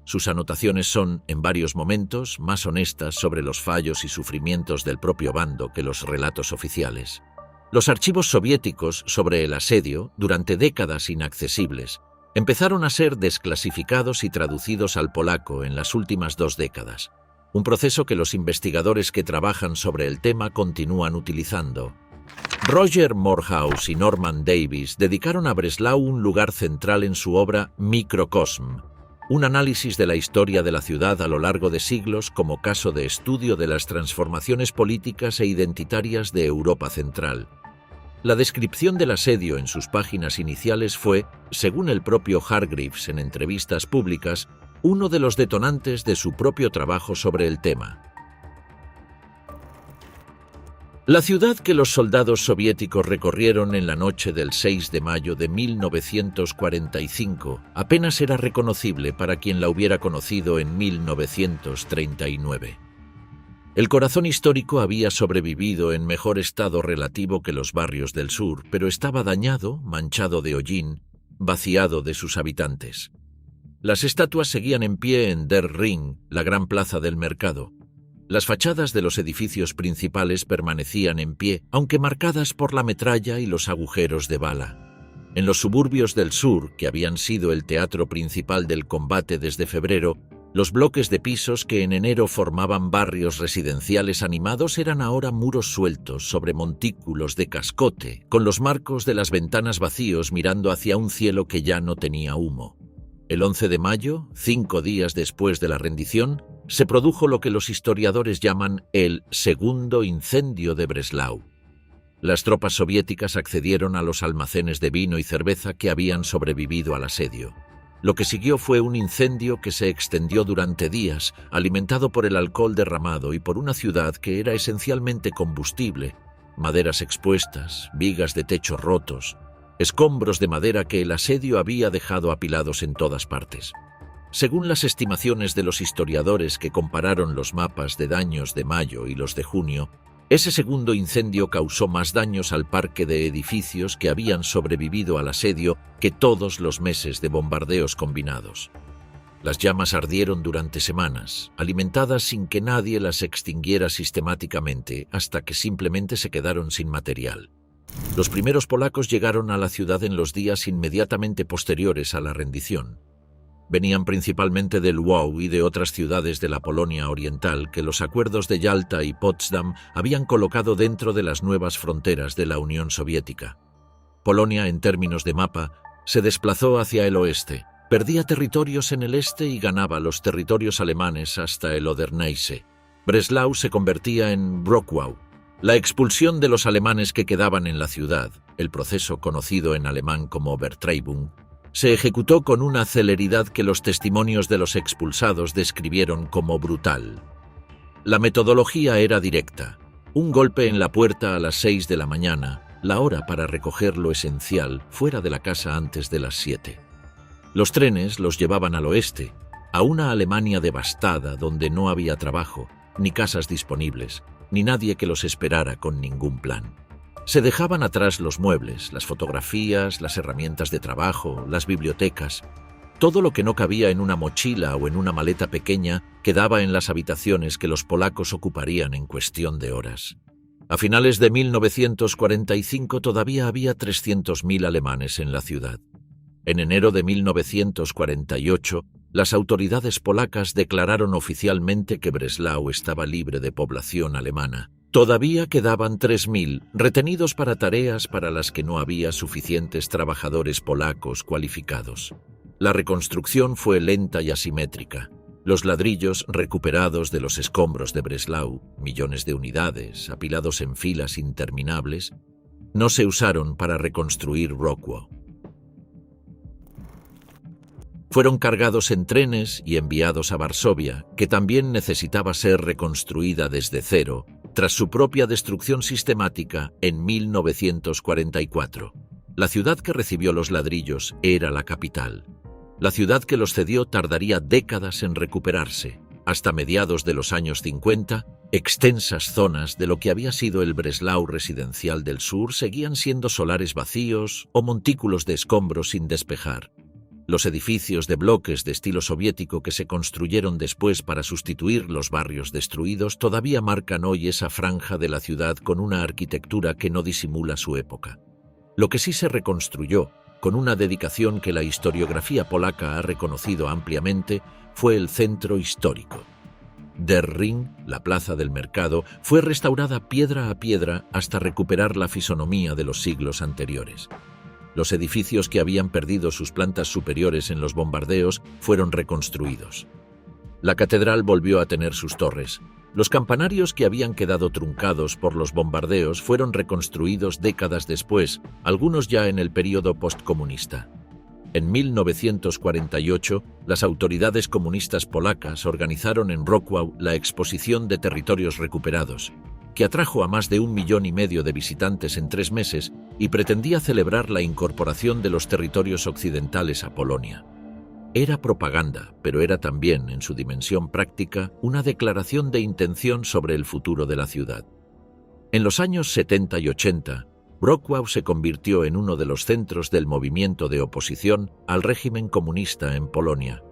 Sus anotaciones son, en varios momentos, más honestas sobre los fallos y sufrimientos del propio bando que los relatos oficiales. Los archivos soviéticos sobre el asedio, durante décadas inaccesibles, empezaron a ser desclasificados y traducidos al polaco en las últimas 2 décadas, un proceso que los investigadores que trabajan sobre el tema continúan utilizando. Roger Moorhouse y Norman Davis dedicaron a Breslau un lugar central en su obra Microcosm, un análisis de la historia de la ciudad a lo largo de siglos como caso de estudio de las transformaciones políticas e identitarias de Europa Central. La descripción del asedio en sus páginas iniciales fue, según el propio Hargreaves en entrevistas públicas, uno de los detonantes de su propio trabajo sobre el tema. La ciudad que los soldados soviéticos recorrieron en la noche del 6 de mayo de 1945 apenas era reconocible para quien la hubiera conocido en 1939. El corazón histórico había sobrevivido en mejor estado relativo que los barrios del sur, pero estaba dañado, manchado de hollín, vaciado de sus habitantes. Las estatuas seguían en pie en Der Ring, la gran plaza del mercado. Las fachadas de los edificios principales permanecían en pie, aunque marcadas por la metralla y los agujeros de bala. En los suburbios del sur, que habían sido el teatro principal del combate desde febrero, los bloques de pisos que en enero formaban barrios residenciales animados eran ahora muros sueltos sobre montículos de cascote, con los marcos de las ventanas vacíos mirando hacia un cielo que ya no tenía humo. El 11 de mayo, 5 días después de la rendición, se produjo lo que los historiadores llaman el segundo incendio de Breslau. Las tropas soviéticas accedieron a los almacenes de vino y cerveza que habían sobrevivido al asedio. Lo que siguió fue un incendio que se extendió durante días, alimentado por el alcohol derramado y por una ciudad que era esencialmente combustible, maderas expuestas, vigas de techos rotos, escombros de madera que el asedio había dejado apilados en todas partes. Según las estimaciones de los historiadores que compararon los mapas de daños de mayo y los de junio, ese segundo incendio causó más daños al parque de edificios que habían sobrevivido al asedio que todos los meses de bombardeos combinados. Las llamas ardieron durante semanas, alimentadas sin que nadie las extinguiera sistemáticamente, hasta que simplemente se quedaron sin material. Los primeros polacos llegaron a la ciudad en los días inmediatamente posteriores a la rendición. Venían principalmente de Lwów y de otras ciudades de la Polonia oriental que los acuerdos de Yalta y Potsdam habían colocado dentro de las nuevas fronteras de la Unión Soviética. Polonia, en términos de mapa, se desplazó hacia el oeste, perdía territorios en el este y ganaba los territorios alemanes hasta el Oder-Neisse. Breslau se convertía en Wrocław. La expulsión de los alemanes que quedaban en la ciudad, el proceso conocido en alemán como Vertreibung, se ejecutó con una celeridad que los testimonios de los expulsados describieron como brutal. La metodología era directa. Un golpe en la puerta a las 6 de la mañana, la hora para recoger lo esencial fuera de la casa antes de las 7. Los trenes los llevaban al oeste, a una Alemania devastada donde no había trabajo, ni casas disponibles, ni nadie que los esperara con ningún plan. Se dejaban atrás los muebles, las fotografías, las herramientas de trabajo, las bibliotecas. Todo lo que no cabía en una mochila o en una maleta pequeña quedaba en las habitaciones que los polacos ocuparían en cuestión de horas. A finales de 1945 todavía había 300.000 alemanes en la ciudad. En enero de 1948, las autoridades polacas declararon oficialmente que Breslau estaba libre de población alemana. Todavía quedaban 3.000 retenidos para tareas para las que no había suficientes trabajadores polacos cualificados. La reconstrucción fue lenta y asimétrica. Los ladrillos recuperados de los escombros de Breslau, millones de unidades apilados en filas interminables, no se usaron para reconstruir Wrocław. Fueron cargados en trenes y enviados a Varsovia, que también necesitaba ser reconstruida desde cero, tras su propia destrucción sistemática en 1944. La ciudad que recibió los ladrillos era la capital. La ciudad que los cedió tardaría décadas en recuperarse. Hasta mediados de los años 50, extensas zonas de lo que había sido el Breslau residencial del sur seguían siendo solares vacíos o montículos de escombros sin despejar. Los edificios de bloques de estilo soviético que se construyeron después para sustituir los barrios destruidos todavía marcan hoy esa franja de la ciudad con una arquitectura que no disimula su época. Lo que sí se reconstruyó, con una dedicación que la historiografía polaca ha reconocido ampliamente, fue el centro histórico. Der Ring, la plaza del mercado, fue restaurada piedra a piedra hasta recuperar la fisonomía de los siglos anteriores. Los edificios que habían perdido sus plantas superiores en los bombardeos fueron reconstruidos. La catedral volvió a tener sus torres. Los campanarios que habían quedado truncados por los bombardeos fueron reconstruidos décadas después, algunos ya en el período postcomunista. En 1948, las autoridades comunistas polacas organizaron en Wrocław la Exposición de Territorios Recuperados. que atrajo a más de 1,5 millones de visitantes en 3 meses y pretendía celebrar la incorporación de los territorios occidentales a Polonia. Era propaganda, pero era también, en su dimensión práctica, una declaración de intención sobre el futuro de la ciudad. En los años 70 y 80, Wrocław se convirtió en uno de los centros del movimiento de oposición al régimen comunista en Polonia.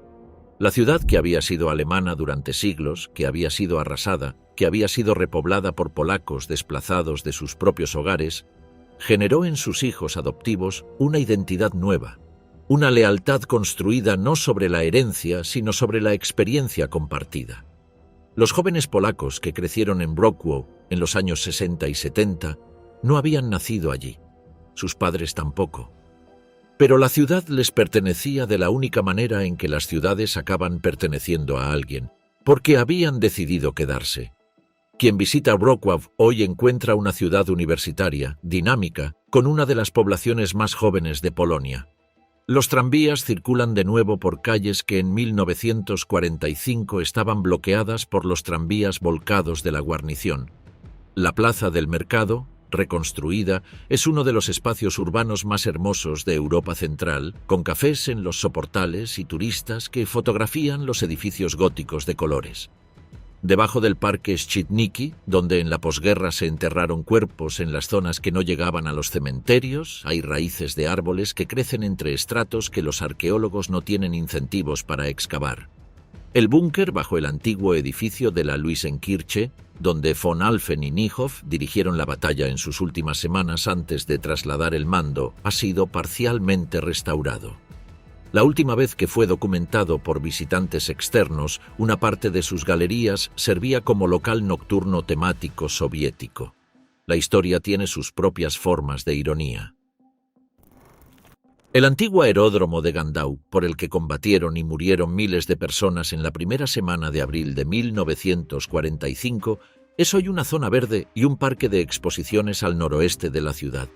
La ciudad, que había sido alemana durante siglos, que había sido arrasada, que había sido repoblada por polacos desplazados de sus propios hogares, generó en sus hijos adoptivos una identidad nueva, una lealtad construida no sobre la herencia, sino sobre la experiencia compartida. Los jóvenes polacos que crecieron en Wrocław en los años 60 y 70 no habían nacido allí, sus padres tampoco. Pero la ciudad les pertenecía de la única manera en que las ciudades acaban perteneciendo a alguien, porque habían decidido quedarse. Quien visita Wrocław hoy encuentra una ciudad universitaria, dinámica, con una de las poblaciones más jóvenes de Polonia. Los tranvías circulan de nuevo por calles que en 1945 estaban bloqueadas por los tranvías volcados de la guarnición. La plaza del mercado, reconstruida, es uno de los espacios urbanos más hermosos de Europa Central, con cafés en los soportales y turistas que fotografían los edificios góticos de colores. Debajo del parque Szczytniki, donde en la posguerra se enterraron cuerpos en las zonas que no llegaban a los cementerios, hay raíces de árboles que crecen entre estratos que los arqueólogos no tienen incentivos para excavar. El búnker bajo el antiguo edificio de la Luisenkirche, donde von Alphen y Niehoff dirigieron la batalla en sus últimas semanas antes de trasladar el mando, ha sido parcialmente restaurado. La última vez que fue documentado por visitantes externos, una parte de sus galerías servía como local nocturno temático soviético. La historia tiene sus propias formas de ironía. El antiguo aeródromo de Gandau, por el que combatieron y murieron miles de personas en la primera semana de abril de 1945, es hoy una zona verde y un parque de exposiciones al noroeste de la ciudad.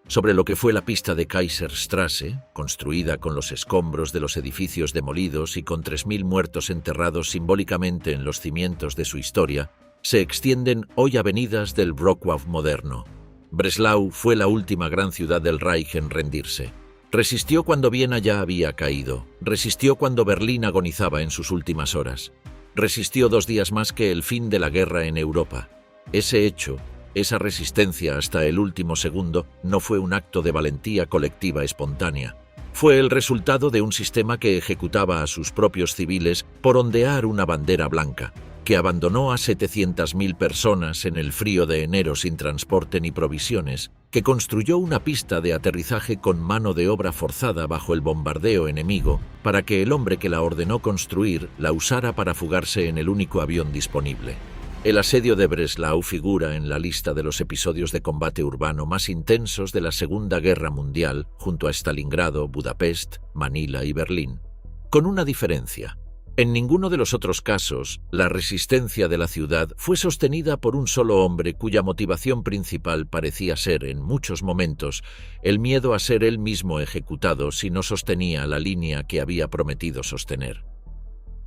Sobre lo que fue la pista de Kaiserstraße, construida con los escombros de los edificios demolidos y con 3.000 muertos enterrados simbólicamente en los cimientos de su historia, se extienden hoy avenidas del Wrocław moderno. Breslau fue la última gran ciudad del Reich en rendirse. Resistió cuando Viena ya había caído, resistió cuando Berlín agonizaba en sus últimas horas, resistió 2 días más que el fin de la guerra en Europa. Ese hecho, esa resistencia hasta el último segundo, no fue un acto de valentía colectiva espontánea. Fue el resultado de un sistema que ejecutaba a sus propios civiles por ondear una bandera blanca, que abandonó a 700.000 personas en el frío de enero sin transporte ni provisiones, que construyó una pista de aterrizaje con mano de obra forzada bajo el bombardeo enemigo para que el hombre que la ordenó construir la usara para fugarse en el único avión disponible. El asedio de Breslau figura en la lista de los episodios de combate urbano más intensos de la Segunda Guerra Mundial, junto a Stalingrado, Budapest, Manila y Berlín. Con una diferencia. En ninguno de los otros casos, la resistencia de la ciudad fue sostenida por un solo hombre cuya motivación principal parecía ser, en muchos momentos, el miedo a ser él mismo ejecutado si no sostenía la línea que había prometido sostener.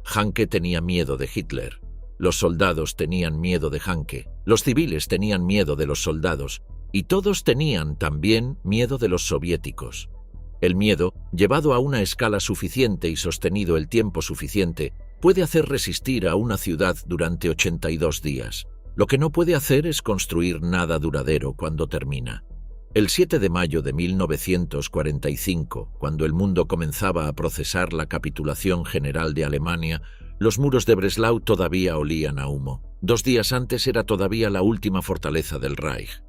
Hanke tenía miedo de Hitler. Los soldados tenían miedo de Hanke, los civiles tenían miedo de los soldados, y todos tenían también miedo de los soviéticos. El miedo, llevado a una escala suficiente y sostenido el tiempo suficiente, puede hacer resistir a una ciudad durante 82 días. Lo que no puede hacer es construir nada duradero cuando termina. El 7 de mayo de 1945, cuando el mundo comenzaba a procesar la capitulación general de Alemania, los muros de Breslau todavía olían a humo. 2 días antes era todavía la última fortaleza del Reich.